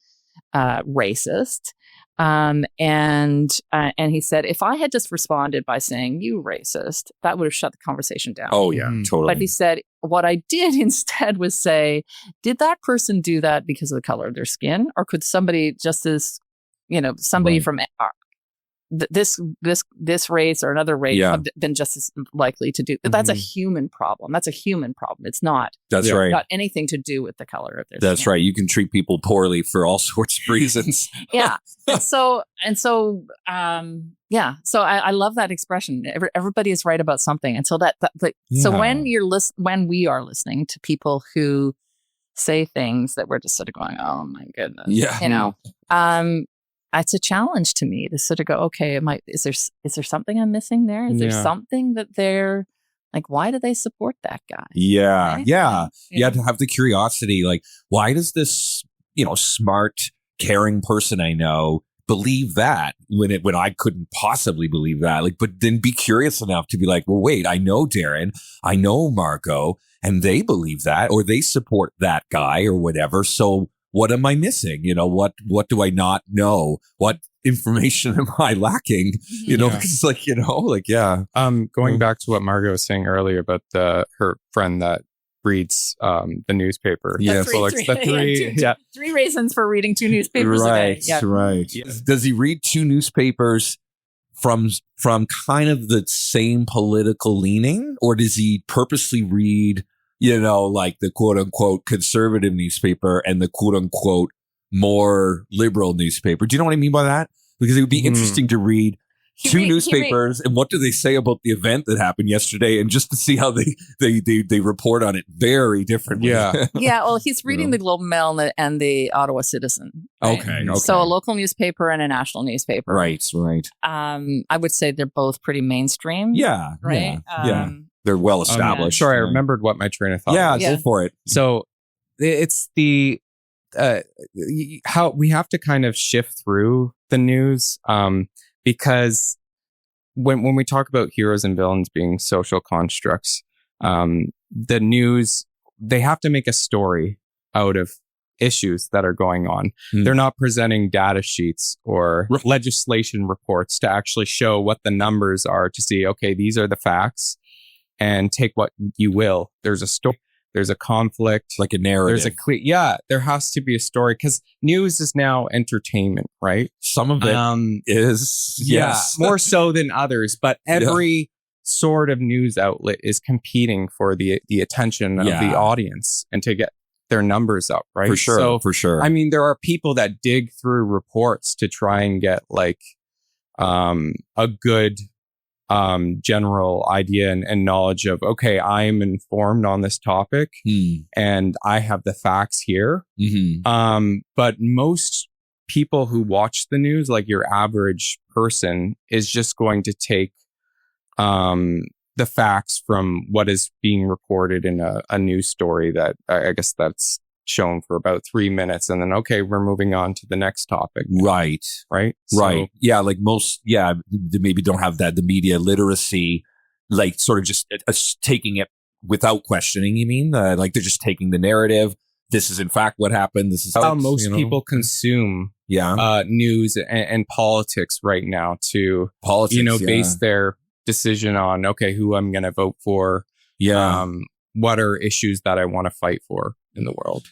racist. And he said, if I had just responded by saying, "You racist," that would have shut the conversation down. Oh, yeah, totally. But he said, what I did instead was say, did that person do that because of the color of their skin? Or could somebody just as, somebody from this race or another race have been just as likely to do? That's a human problem. That's a human problem. It's not. That's right. Got anything to do with the color of their skin. That's right. You can treat people poorly for all sorts of reasons. Yeah. So I love that expression. Everybody is right about something. And so so when we are listening to people who say things that we're just sort of going, "Oh my goodness," it's a challenge to me to sort of go, okay, is there something I'm missing there? Is there something that they're like, why do they support that guy? Yeah. Right? Yeah. You have to have the curiosity. Like, why does this, smart, caring person I know believe that when I couldn't possibly believe that? Like, but then be curious enough to be like, well, wait, I know Darren, I know Margot, and they believe that, or they support that guy or whatever. So what am I missing? What do I not know? What information am I lacking? Because going back to what Margot was saying earlier about her friend that reads the newspaper. Yeah. Three reasons for reading 2 newspapers a day. Yeah. Right. Yes. Does he read 2 newspapers from kind of the same political leaning, or does he purposely read like the quote unquote conservative newspaper and the quote unquote more liberal newspaper? Do you know what I mean by that? Because it would be interesting to read 2 newspapers and what do they say about the event that happened yesterday, and just to see how they report on it very differently. Yeah. Yeah. Well, he's reading the Globe and Mail and the Ottawa Citizen. Right? Okay. So a local newspaper and a national newspaper. Right. I would say they're both pretty mainstream. Yeah. Right. Yeah. They're well established. Sorry, I remembered what my train of thought was. Go for it. So it's the how we have to kind of shift through the news because when we talk about heroes and villains being social constructs, the news, they have to make a story out of issues that are going on. They're not presenting data sheets or legislation reports to actually show what the numbers are to see, okay, these are the facts. And take what you will. There's a story. There's a conflict. Like a narrative. There has to be a story, because news is now entertainment, right? Some of it is. Yes. More so than others. But every sort of news outlet is competing for the attention of the audience and to get their numbers up, right? For sure. For sure. I mean, there are people that dig through reports to try and get like a good general idea and knowledge of, okay, I'm informed on this topic and I have the facts here. But most people who watch the news, like your average person, is just going to take the facts from what is being recorded in a news story that I guess that's shown for about 3 minutes, and then, okay, we're moving on to the next topic. Right. So, yeah, like most, they maybe don't have the media literacy, like sort of just taking it without questioning, you mean? Like they're just taking the narrative. This is in fact what happened. This is how most people consume news and politics right now to base their decision on, okay, who I'm going to vote for. What are issues that I want to fight for in the world?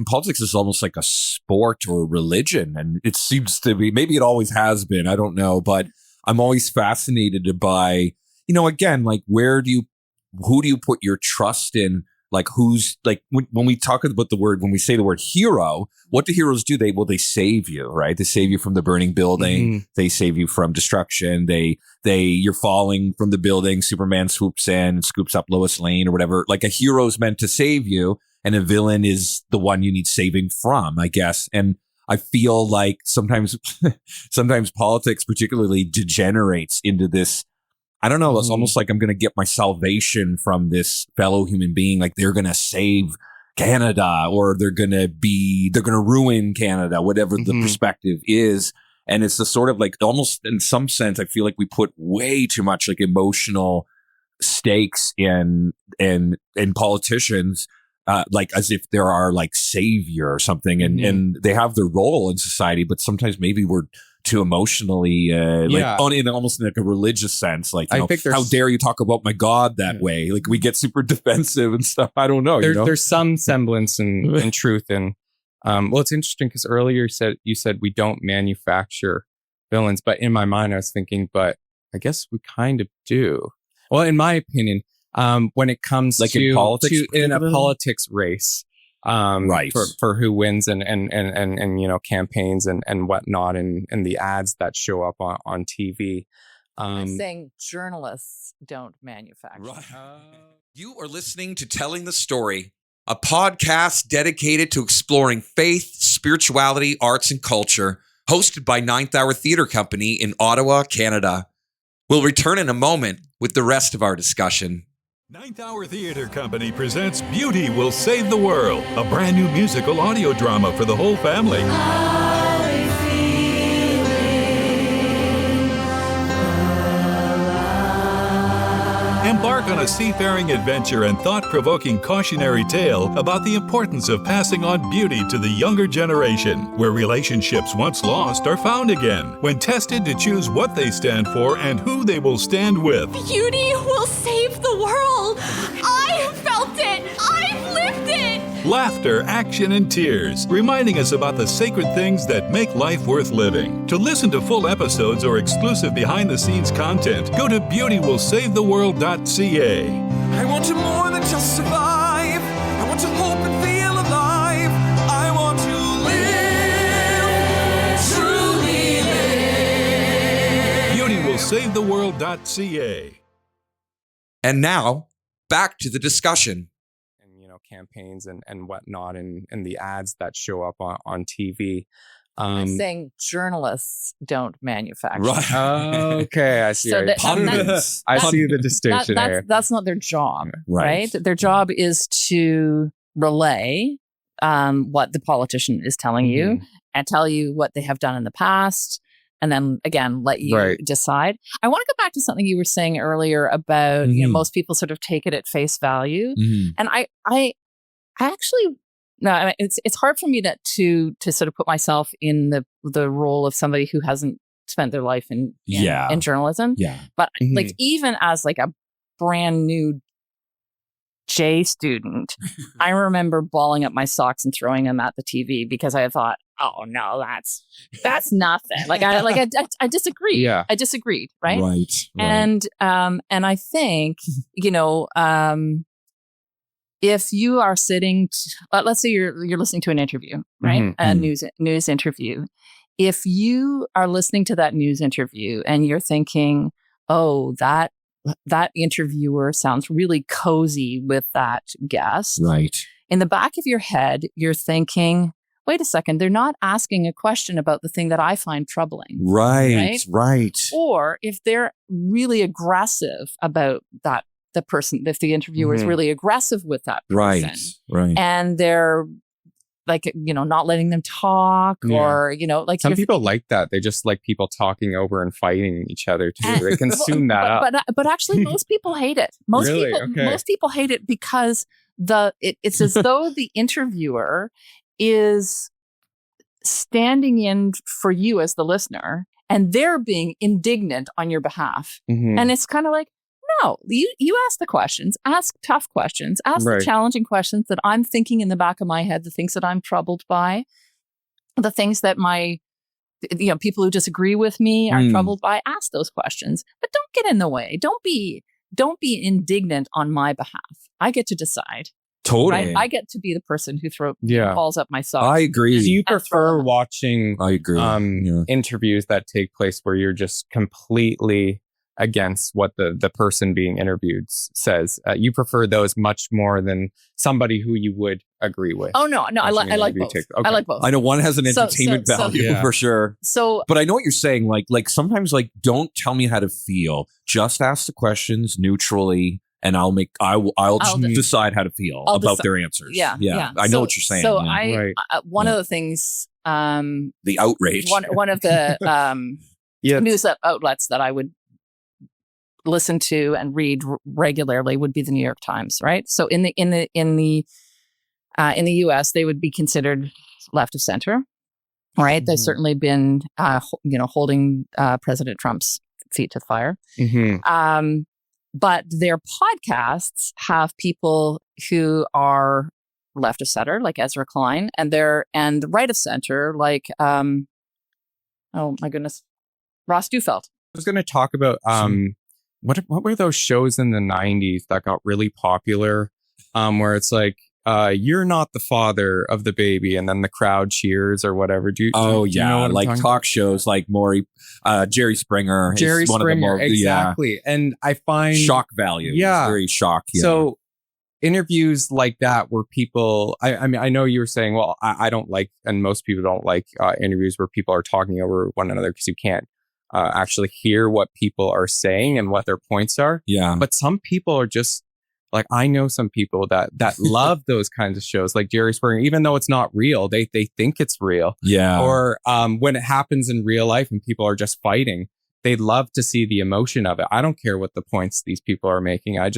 Politics is almost like a sport or a religion, and it seems to be. Maybe it always has been. I don't know, but I'm always fascinated by, again, like who do you put your trust in? Like who's like when we talk about when we say the word hero, what do heroes do? They save you, right? They save you from the burning building. They save you from destruction. You're falling from the building. Superman swoops in and scoops up Lois Lane or whatever. Like a hero's meant to save you, and a villain is the one you need saving from, I guess. And I feel like sometimes politics particularly degenerates into this. I don't know. It's almost like I'm going to get my salvation from this fellow human being. Like they're going to save Canada, or they're going to ruin Canada, whatever the perspective is. And it's the sort of like, almost in some sense, I feel like we put way too much like emotional stakes in politicians, like as if there are like savior or something, and they have their role in society, but sometimes maybe we're too emotionally, almost in like a religious sense. Like, I think how dare you talk about my God that way? Like we get super defensive and stuff. I don't know. There's some semblance in truth. And well, it's interesting because earlier you said we don't manufacture villains, but in my mind I was thinking, but I guess we kind of do. Well, in my opinion, when it comes like in a politics race. For who wins and campaigns and whatnot and the ads that show up on TV. I'm saying journalists don't manufacture. You are listening to Telling the Story, a podcast dedicated to exploring faith, spirituality, arts, and culture, hosted by Ninth Hour Theatre Company in Ottawa, Canada. We'll return in a moment with the rest of our discussion. Ninth Hour Theatre Company presents Beauty Will Save the World, a brand new musical audio drama for the whole family. Embark on a seafaring adventure and thought-provoking cautionary tale about the importance of passing on beauty to the younger generation, where relationships once lost are found again, when tested to choose what they stand for and who they will stand with. Beauty will save the world! I've felt it! I've lived it! Laughter, action, and tears, reminding us about the sacred things that make life worth living. To listen to full episodes or exclusive behind-the-scenes content, go to beautywillsavetheworld.ca. I want to more than just survive. I want to hope and feel alive. I want to live, truly live. beautywillsavetheworld.ca. And now, back to the discussion. Campaigns and whatnot and the ads that show up on TV. I'm saying journalists don't manufacture. Okay, I see. I see the distinction here. That's not their job, right? Their job is to relay what the politician is telling you and tell you what they have done in the past. And then again, let you decide. I want to go back to something you were saying earlier about most people sort of take it at face value, and I actually no. It's hard for me to sort of put myself in the role of somebody who hasn't spent their life in journalism. Yeah, but like even as like a brand new J student, I remember balling up my socks and throwing them at the TV because I thought, oh no, that's nothing. I disagree. Yeah. I disagreed. Right. Right. And I think, if you are sitting, let's say you're listening to an interview, right? A news interview. If you are listening to that news interview and you're thinking, oh, that interviewer sounds really cozy with that guest. Right. In the back of your head, you're thinking, wait a second, they're not asking a question about the thing that I find troubling. Right. Or if they're really aggressive about that, the person, if the interviewer is really aggressive with that person. Right. And they're like, not letting them talk or, like some people like that. They just like people talking over and fighting each other too. They consume that up. But actually most people hate it. Most people hate it because it's as though the interviewer is standing in for you as the listener and they're being indignant on your behalf. And it's kind of like, no, you ask the questions, ask tough questions, ask the challenging questions that I'm thinking in the back of my head, the things that I'm troubled by, the things that people who disagree with me are troubled by. Ask those questions, but don't get in the way. Don't be indignant on my behalf. I get to decide. Totally. Right? I get to be the person who falls up my socks. I agree. Do you prefer watching interviews that take place where you're just completely against what the person being interviewed says? You prefer those much more than somebody who you would agree with? Oh, no. I like both. Okay. I like both. I know one has an entertainment value for sure. But I know what you're saying. Like sometimes, don't tell me how to feel. Just ask the questions neutrally. And I'll just decide how to feel about their answers. Yeah. I know what you're saying. So one of the things, the outrage. One of the news outlets that I would listen to and read regularly would be the New York Times, right? So in the U.S., they would be considered left of center, right? They've certainly been, holding President Trump's feet to the fire. But their podcasts have people who are left of center, like Ezra Klein, and right of center, like oh my goodness, Ross Dufelt. I was going to talk about what were those shows in the 90s that got really popular, where it's like, you're not the father of the baby, and then the crowd cheers or whatever. Do you know like talk shows like Maury, Jerry Springer. Jerry Springer, exactly. And I find shock value. Yeah, very shock. Yeah. So interviews like that where people, I mean, I know you were saying, well, I don't like, and most people don't like interviews where people are talking over one another because you can't actually hear what people are saying and what their points are. Yeah. But some people are just, like, I know some people that love those kinds of shows, like Jerry Springer, even though it's not real, they think it's real. Yeah. Or when it happens in real life and people are just fighting, they love to see the emotion of it. I don't care what the points these people are making. I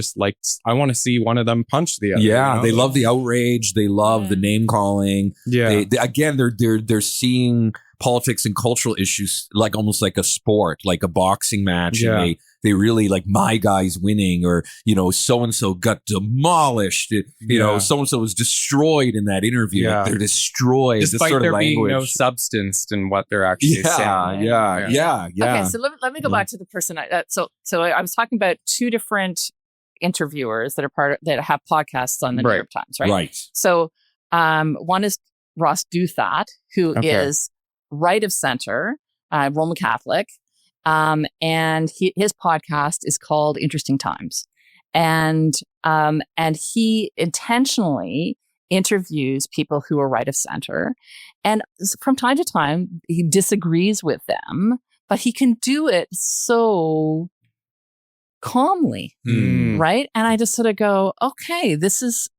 want to see one of them punch the other. Yeah. They love the outrage. They love the name calling. Yeah. They're seeing politics and cultural issues like almost like a sport, like a boxing match. Yeah. And they really like, my guy's winning, or, so-and-so got demolished. So-and-so was destroyed in that interview. Yeah. Like, they're destroyed. Despite this sort there of being language. no substance in what they're actually saying. Yeah. Okay, so let me go back to the person. So I was talking about two different interviewers that have podcasts on the New York Times, right? Right. So one is Ross Dufelt, who is right of center, Roman Catholic. And his podcast is called Interesting Times. And he intentionally interviews people who are right of center. And from time to time, he disagrees with them, but he can do it so calmly, right? And I just sort of go, okay, this is,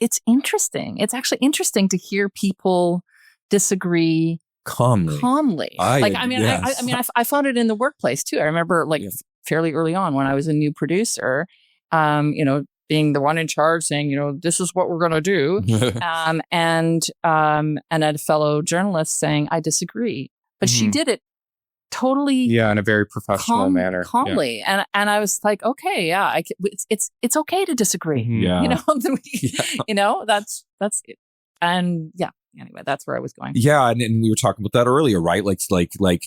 it's interesting. It's actually interesting to hear people disagree calmly. I found it in the workplace too. I remember fairly early on when I was a new producer, being the one in charge saying, this is what we're going to do. And a fellow journalist saying, I disagree, but she did it totally. In a very professional manner. Calmly. Yeah. And I was like, okay, it's okay to disagree. Yeah. That's it. And anyway, that's where I was going. Yeah, and we were talking about that earlier, right? Like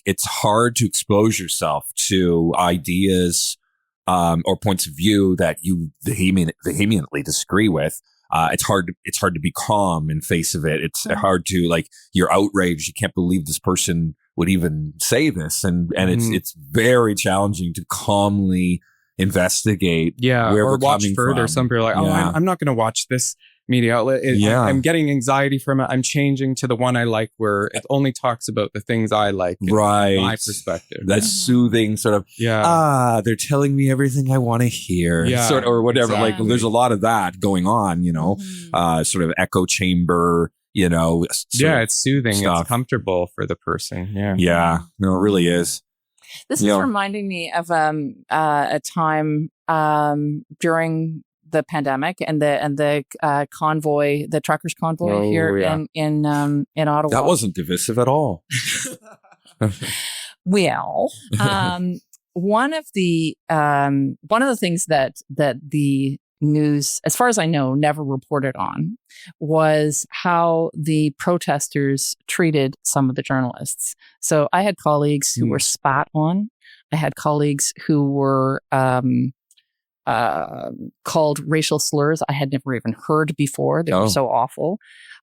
it's hard to expose yourself to ideas or points of view that you vehemently disagree with. It's hard to be calm in face of it. It's hard to, you're outraged. You can't believe this person would even say this. And it's very challenging to calmly investigate where or we're watch coming further. from. Some people are like, I'm not going to watch this media outlet. I'm getting anxiety from it. I'm changing to the one I like, where it only talks about the things I like. Right. My perspective. That soothing sort of, they're telling me everything I want to hear. Sort of, or whatever. Exactly. Like, there's a lot of that going on, sort of echo chamber, it's soothing. stuff. It's comfortable for the person. Yeah. Yeah. No, it really is. This is reminding me of a time during the pandemic and the convoy, the truckers convoy in Ottawa. That wasn't divisive at all. Well, one of the things that the news, as far as I know, never reported on was how the protesters treated some of the journalists. So I had colleagues who were spat on. I had colleagues who were called racial slurs I had never even heard before. They were so awful.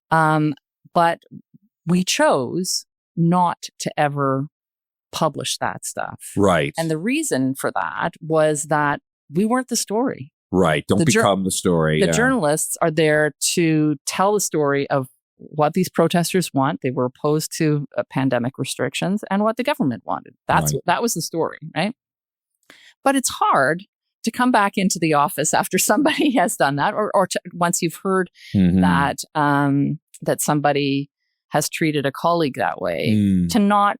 But we chose not to ever publish that stuff. Right. And the reason for that was that we weren't the story. Right. Don't become the story. The journalists are there to tell the story of what these protesters want. They were opposed to pandemic restrictions and what the government wanted. That was the story, right? But it's hard to come back into the office after somebody has done that, or once you've heard that that somebody has treated a colleague that way, to not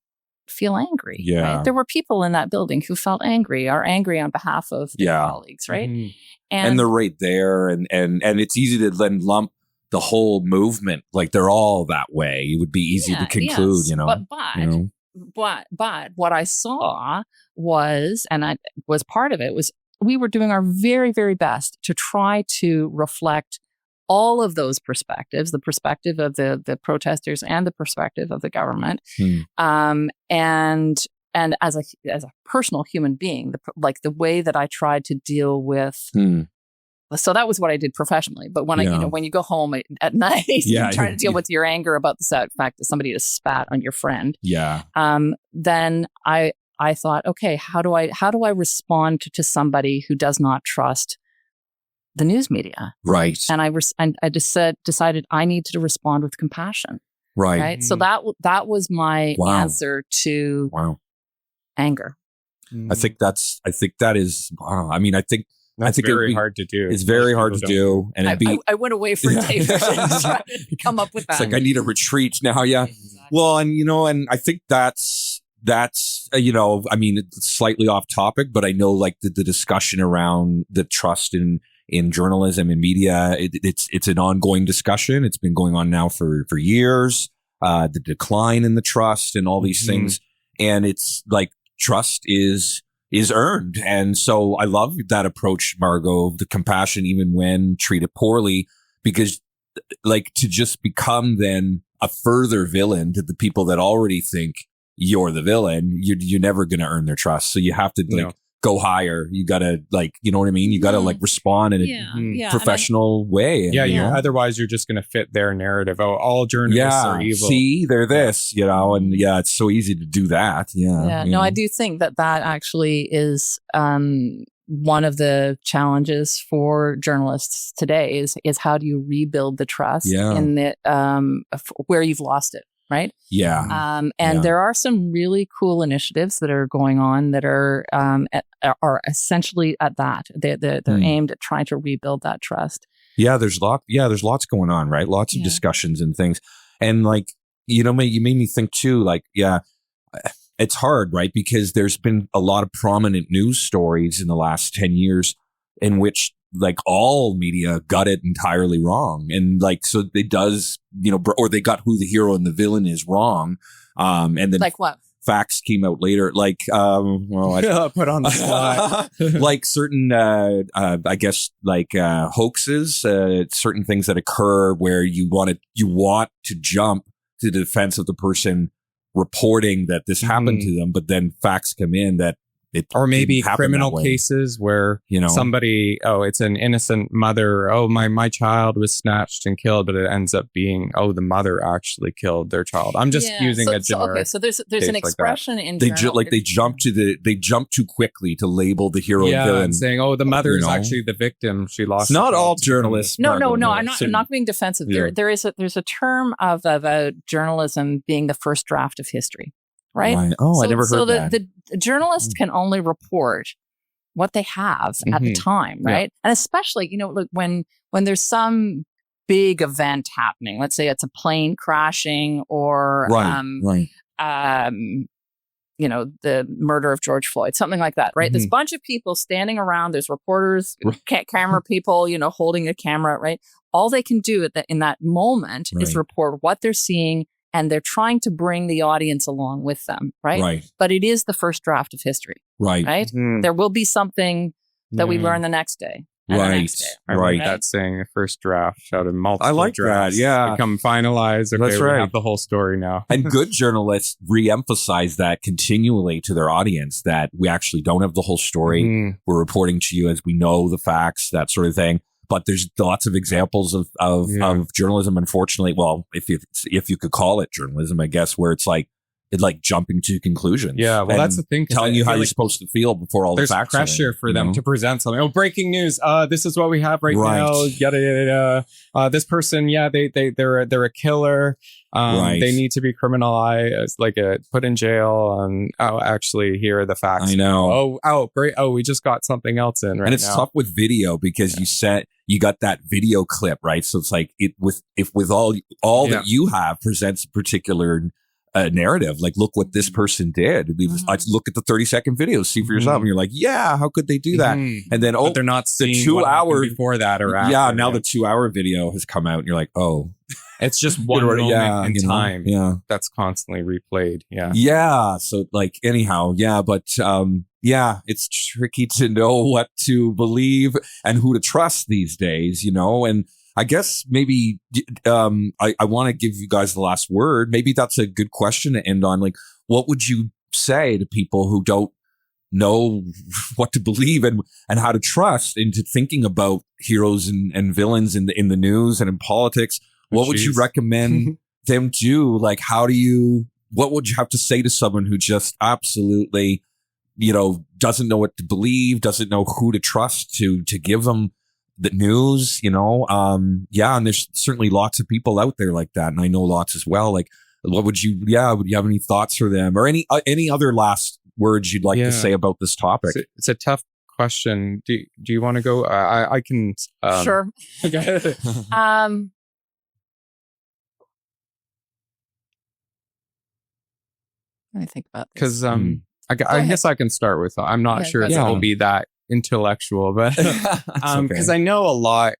feel angry. Yeah. Right? There were people in that building who felt angry, are angry on behalf of their colleagues, right? And they're right there, and it's easy to then lump the whole movement, like they're all that way. It would be easy to conclude, But what I saw was, and I was part of it, was we were doing our very, very best to try to reflect all of those perspectives, the perspective of the protesters and the perspective of the government. And as a personal human being, the way that I tried to deal with. So that was what I did professionally. But when when you go home at night, you're trying to deal with your anger about the fact that somebody has spat on your friend. Then I thought, okay, how do I respond to somebody who does not trust the news media? Right. And I just decided I need to respond with compassion. Right. So that was my answer to anger. I think that is. I mean, I think very hard to do. It's very hard to do, and I went away for a day to try to come up with that. It's like I need a retreat now. Yeah. Exactly. Well, and I think that's I mean, it's slightly off topic, but I know like the discussion around the trust in journalism and media, it's an ongoing discussion. It's been going on now for years. The decline in the trust and all these things, and it's like trust is earned. And so I love that approach, Margot, the compassion, even when treated poorly, because like to just become then a further villain to the people that already think you're the villain, you're never going to earn their trust. So you have to go higher. You got to you know what I mean? You got to respond in a professional way. Otherwise you're just going to fit their narrative. Oh, all journalists are evil. See, they're this, and it's so easy to do that. No, I do think that actually is one of the challenges for journalists today is how do you rebuild the trust in the where you've lost it. Right. Yeah. There are some really cool initiatives that are going on that are essentially at that. They're aimed at trying to rebuild that trust. Yeah. There's lots going on, right? Lots of discussions and things. And you made me think too, it's hard, right? Because there's been a lot of prominent news stories in the last 10 years in which all media got it entirely wrong. And so it does, or they got who the hero and the villain is wrong. And then what? Facts came out later. I put on the spot. Certain, I guess, hoaxes, certain things that occur where you want to jump to the defense of the person reporting that this happened to them, but then facts come in that or maybe criminal cases where somebody, it's an innocent mother. Oh, my child was snatched and killed, but it ends up being, the mother actually killed their child. I'm just using a generic. So there's an expression in they jump too quickly to label the hero and villain, saying, the mother is actually the victim. She lost. It's not all journalists. No. I'm not being defensive. There's a term about journalism being the first draft of history. Right? Oh, I never heard that. So the journalist can only report what they have at the time, right? Yeah. And especially, look, when there's some big event happening, let's say it's a plane crashing or, the murder of George Floyd, something like that, right? There's a bunch of people standing around. There's reporters, camera people, holding a camera, right? All they can do in that moment is report what they're seeing. And they're trying to bring the audience along with them, right? But it is the first draft of history, right? Mm-hmm. There will be something that we learn the next day. Right. That's saying a first draft out of multiple I like drafts. That, yeah. Become finalized. Okay, we have the whole story now. And good journalists re-emphasize that continually to their audience, that we actually don't have the whole story. Mm-hmm. We're reporting to you as we know the facts, that sort of thing. But there's lots of examples of journalism, unfortunately. Well, if you could call it journalism, I guess, where it's like jumping to conclusions. Yeah, well, that's the thing. Telling you how you're supposed to feel before all the facts. There's pressure for them to present something. Oh, breaking news! This is what we have right now. Yada yada yada. This person, they're a killer. They need to be criminalized, put in jail. And actually, here are the facts. I know. Great. We just got something else in right now. And it's tough with video because you got that video clip, right? So it's like with all that you have presents a particular narrative. Like, look what this person did. I look at the 30-second video, see for yourself, and you're like, yeah, how could they do that? And then but they're not seeing the 2 hour before that or after. Yeah, now the 2 hour video has come out, and you're like, it's just one moment in time. Yeah, that's constantly replayed. Yeah. So anyhow, but it's tricky to know what to believe and who to trust these days, and I guess maybe I want to give you guys the last word. Maybe that's a good question to end on. Like, what would you say to people who don't know what to believe and how to trust into thinking about heroes and villains in the news and in politics? What would you recommend them do? Like, what would you have to say to someone who just absolutely, doesn't know what to believe, doesn't know who to trust to give them the news, and there's certainly lots of people out there like that. And I know lots as well. Like, would you have any thoughts for them or any other last words you'd like to say about this topic? It's a tough question. Do you want to go? I can. Sure. Okay. Let me think about this. Because I guess I can start with, I'm not sure if it will be that intellectual, but because I know a lot,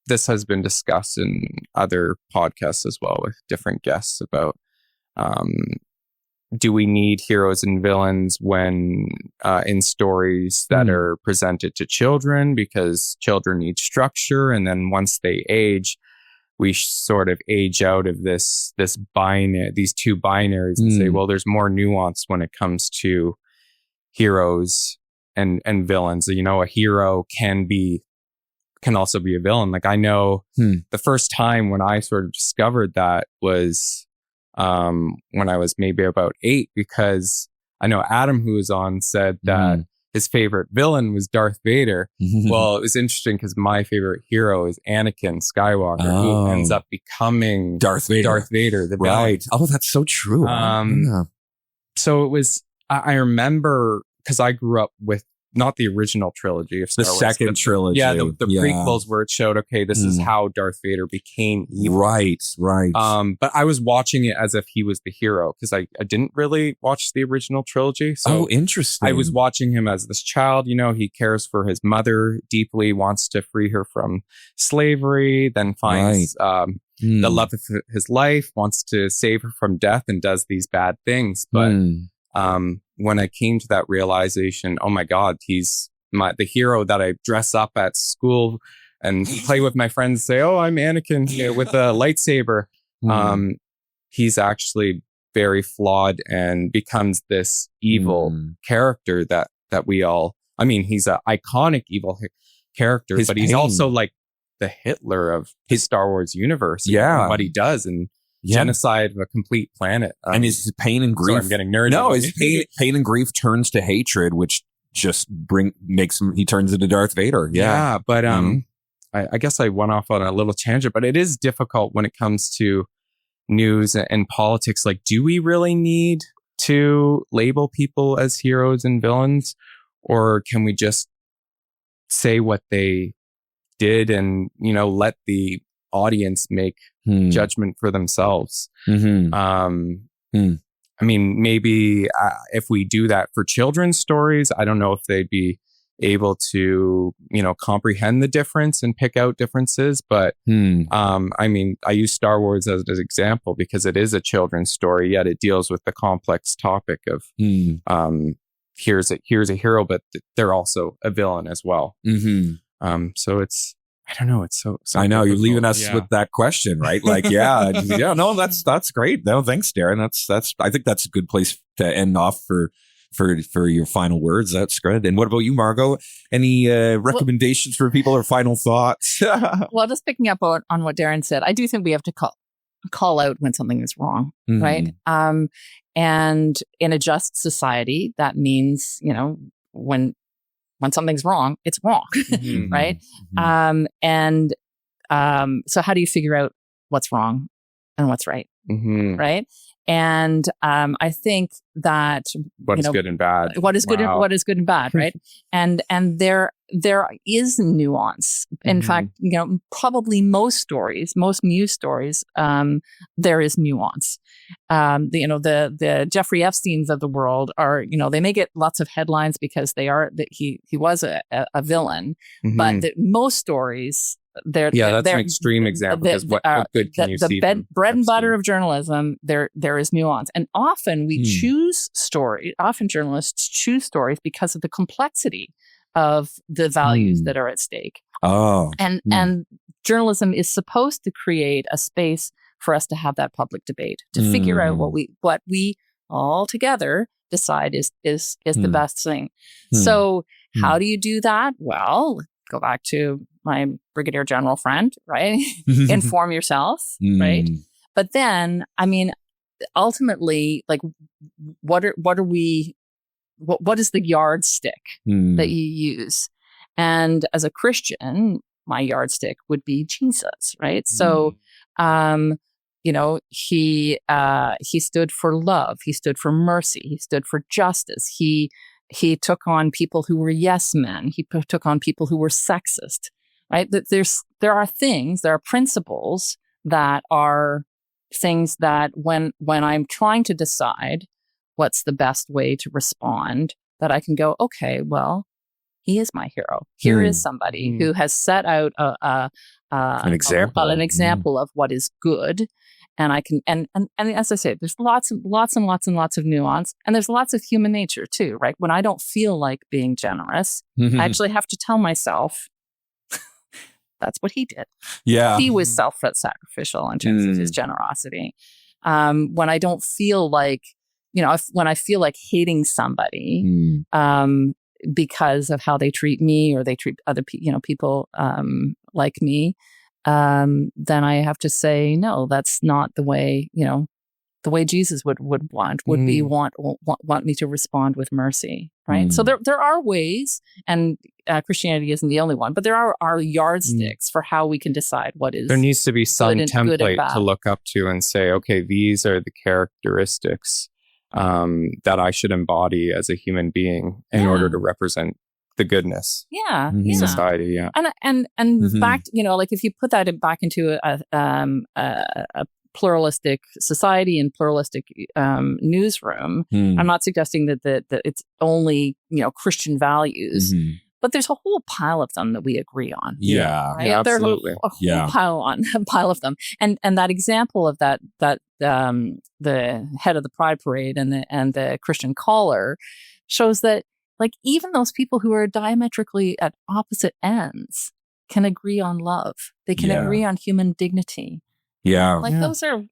this has been discussed in other podcasts as well with different guests about do we need heroes and villains when in stories that are presented to children, because children need structure, and then once they age, we sort of age out of these two binaries and say, well, there's more nuance when it comes to heroes and villains. A hero can also be a villain. Like, I know the first time when I sort of discovered that was when I was maybe about 8, because I know Adam, who was on, said that his favorite villain was Darth Vader. Well, it was interesting because my favorite hero is Anakin Skywalker, who ends up becoming Darth Vader, the villain. Right. Oh, that's so true. So it was, I remember, because I grew up with not the original trilogy of Star Wars. The second trilogy. Yeah, the prequels where it showed, okay, this is how Darth Vader became evil. Right. But I was watching it as if he was the hero, because I didn't really watch the original trilogy. So interesting. I was watching him as this child, he cares for his mother deeply, wants to free her from slavery, then finds the love of his life, wants to save her from death, and does these bad things. But when I came to that realization, oh my God, he's the hero that I dress up at school and play with my friends, say, oh, I'm Anakin with a lightsaber. He's actually very flawed and becomes this evil character that we all, I mean, he's an iconic evil character, but he's also like the Hitler of his Star Wars universe. And what he does and genocide of a complete planet. And his pain and grief. Sorry, I'm getting nerdy. No, his pain and grief turns to hatred, which just makes him, he turns into Darth Vader. Yeah. But I guess I went off on a little tangent, but it is difficult when it comes to news and politics. Like, do we really need to label people as heroes and villains? Or can we just say what they did and, let the audience make judgment for themselves? I mean, maybe if we do that for children's stories, I don't know if they'd be able to, comprehend the difference and pick out differences. But I mean, I use Star Wars as an example because it is a children's story, yet it deals with the complex topic of here's a hero, but they're also a villain as well. So it's, I don't know. It's so I know you're leaving us with that question, right? Like, no, that's great. No, thanks, Darren. That's I think that's a good place to end off for your final words. That's good. And what about you, Margot? Any recommendations for people or final thoughts? Well, just picking up on what Darren said, I do think we have to call out when something is wrong, right? And in a just society, that means, when something's wrong, it's wrong, right? So how do you figure out what's wrong and what's right, right? And I think that what is good and bad, what is good and bad, right? and there is nuance. In fact, probably most news stories, there is nuance. The Jeffrey Epsteins of the world are, they may get lots of headlines because he was a villain, but most stories. That's an extreme example. Because what good can you see? The bread and butter of journalism, there is nuance, and often we choose stories. Often journalists choose stories because of the complexity of the values that are at stake. And journalism is supposed to create a space for us to have that public debate, to figure out what we all together decide is the best thing. So how do you do that? Well, go back to my brigadier general friend, right? Inform yourself, right? But then, I mean, ultimately, like, what is the yardstick that you use? And as a Christian, my yardstick would be Jesus, right? So, he stood for love. He stood for mercy. He stood for justice. He took on people who were yes men. He took on people who were sexist, right? There are principles that are things that when I'm trying to decide what's the best way to respond, that I can go, okay, well, he is my hero. Here is somebody who has set out an example of what is good. And I can, and as I say, there's lots and lots of nuance, and there's lots of human nature too, right? When I don't feel like being generous, I actually have to tell myself, that's what he did. Yeah. He was self-sacrificial in terms of his generosity. When I don't feel like, when I feel like hating somebody, because of how they treat me or they treat other people, like me, then I have to say, no, that's not the way, the way Jesus would want me to respond with mercy, right? So there are ways, and Christianity isn't the only one, but there are yardsticks for how we can decide what is. There needs to be some template to look up to and say, okay, these are the characteristics that I should embody as a human being in order to represent the goodness in society. And back, like if you put that back into a pluralistic society and pluralistic newsroom, I'm not suggesting that it's only Christian values, but there's a whole pile of them that we agree on. Right? Absolutely. There's a whole pile of them, and that example of that the head of the Pride Parade and the Christian caller shows that, like, even those people who are diametrically at opposite ends can agree on love. They can agree on human dignity. Those are, we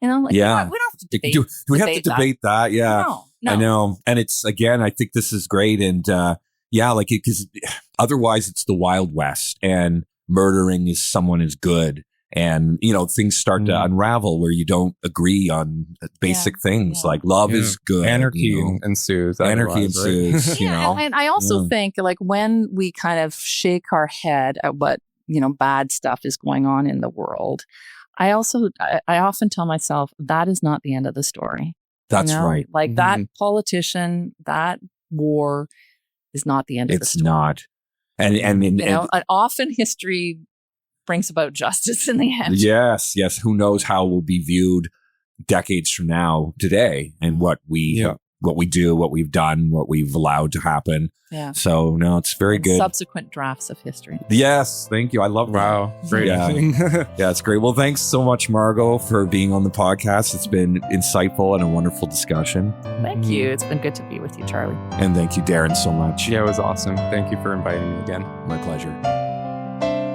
don't to debate. Do we have to debate that? Yeah. No. I know. And it's, again, I think this is great. And because otherwise it's the Wild West and murdering is someone is good. And, things start to unravel where you don't agree on basic things like love is good. Anarchy ensues. Anarchy ensues, And I also think like when we kind of shake our head at what, bad stuff is going on in the world, I often tell myself that is not the end of the story. That's right. Like that politician, that war is not the end of the story. It's not. And often history brings about justice in the end. Yes. Who knows how we'll be viewed decades from now today and what we do, what we've done, what we've allowed to happen. Yeah. So no, it's very good. Subsequent drafts of history. Yes. Thank you. I love that. Wow. Great. Yeah, it's great. Well, thanks so much, Margot, for being on the podcast. It's been insightful and a wonderful discussion. Thank you. It's been good to be with you, Charlie. And thank you, Darren, so much. Yeah, it was awesome. Thank you for inviting me again. My pleasure.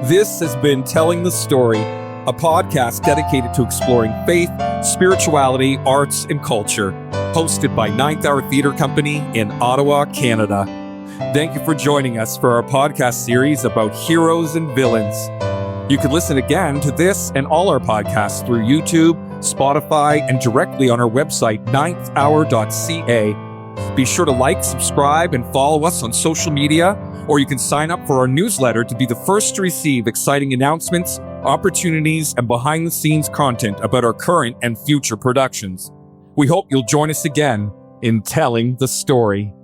This has been Telling the Story, a podcast dedicated to exploring faith, spirituality, arts, and culture, hosted by Ninth Hour Theatre Company in Ottawa, Canada. Thank you for joining us for our podcast series about heroes and villains. You can listen again to this and all our podcasts through YouTube, Spotify, and directly on our website, ninthhour.ca. Be sure to like, subscribe, and follow us on social media, or you can sign up for our newsletter to be the first to receive exciting announcements, opportunities, and behind-the-scenes content about our current and future productions. We hope you'll join us again in Telling the Story.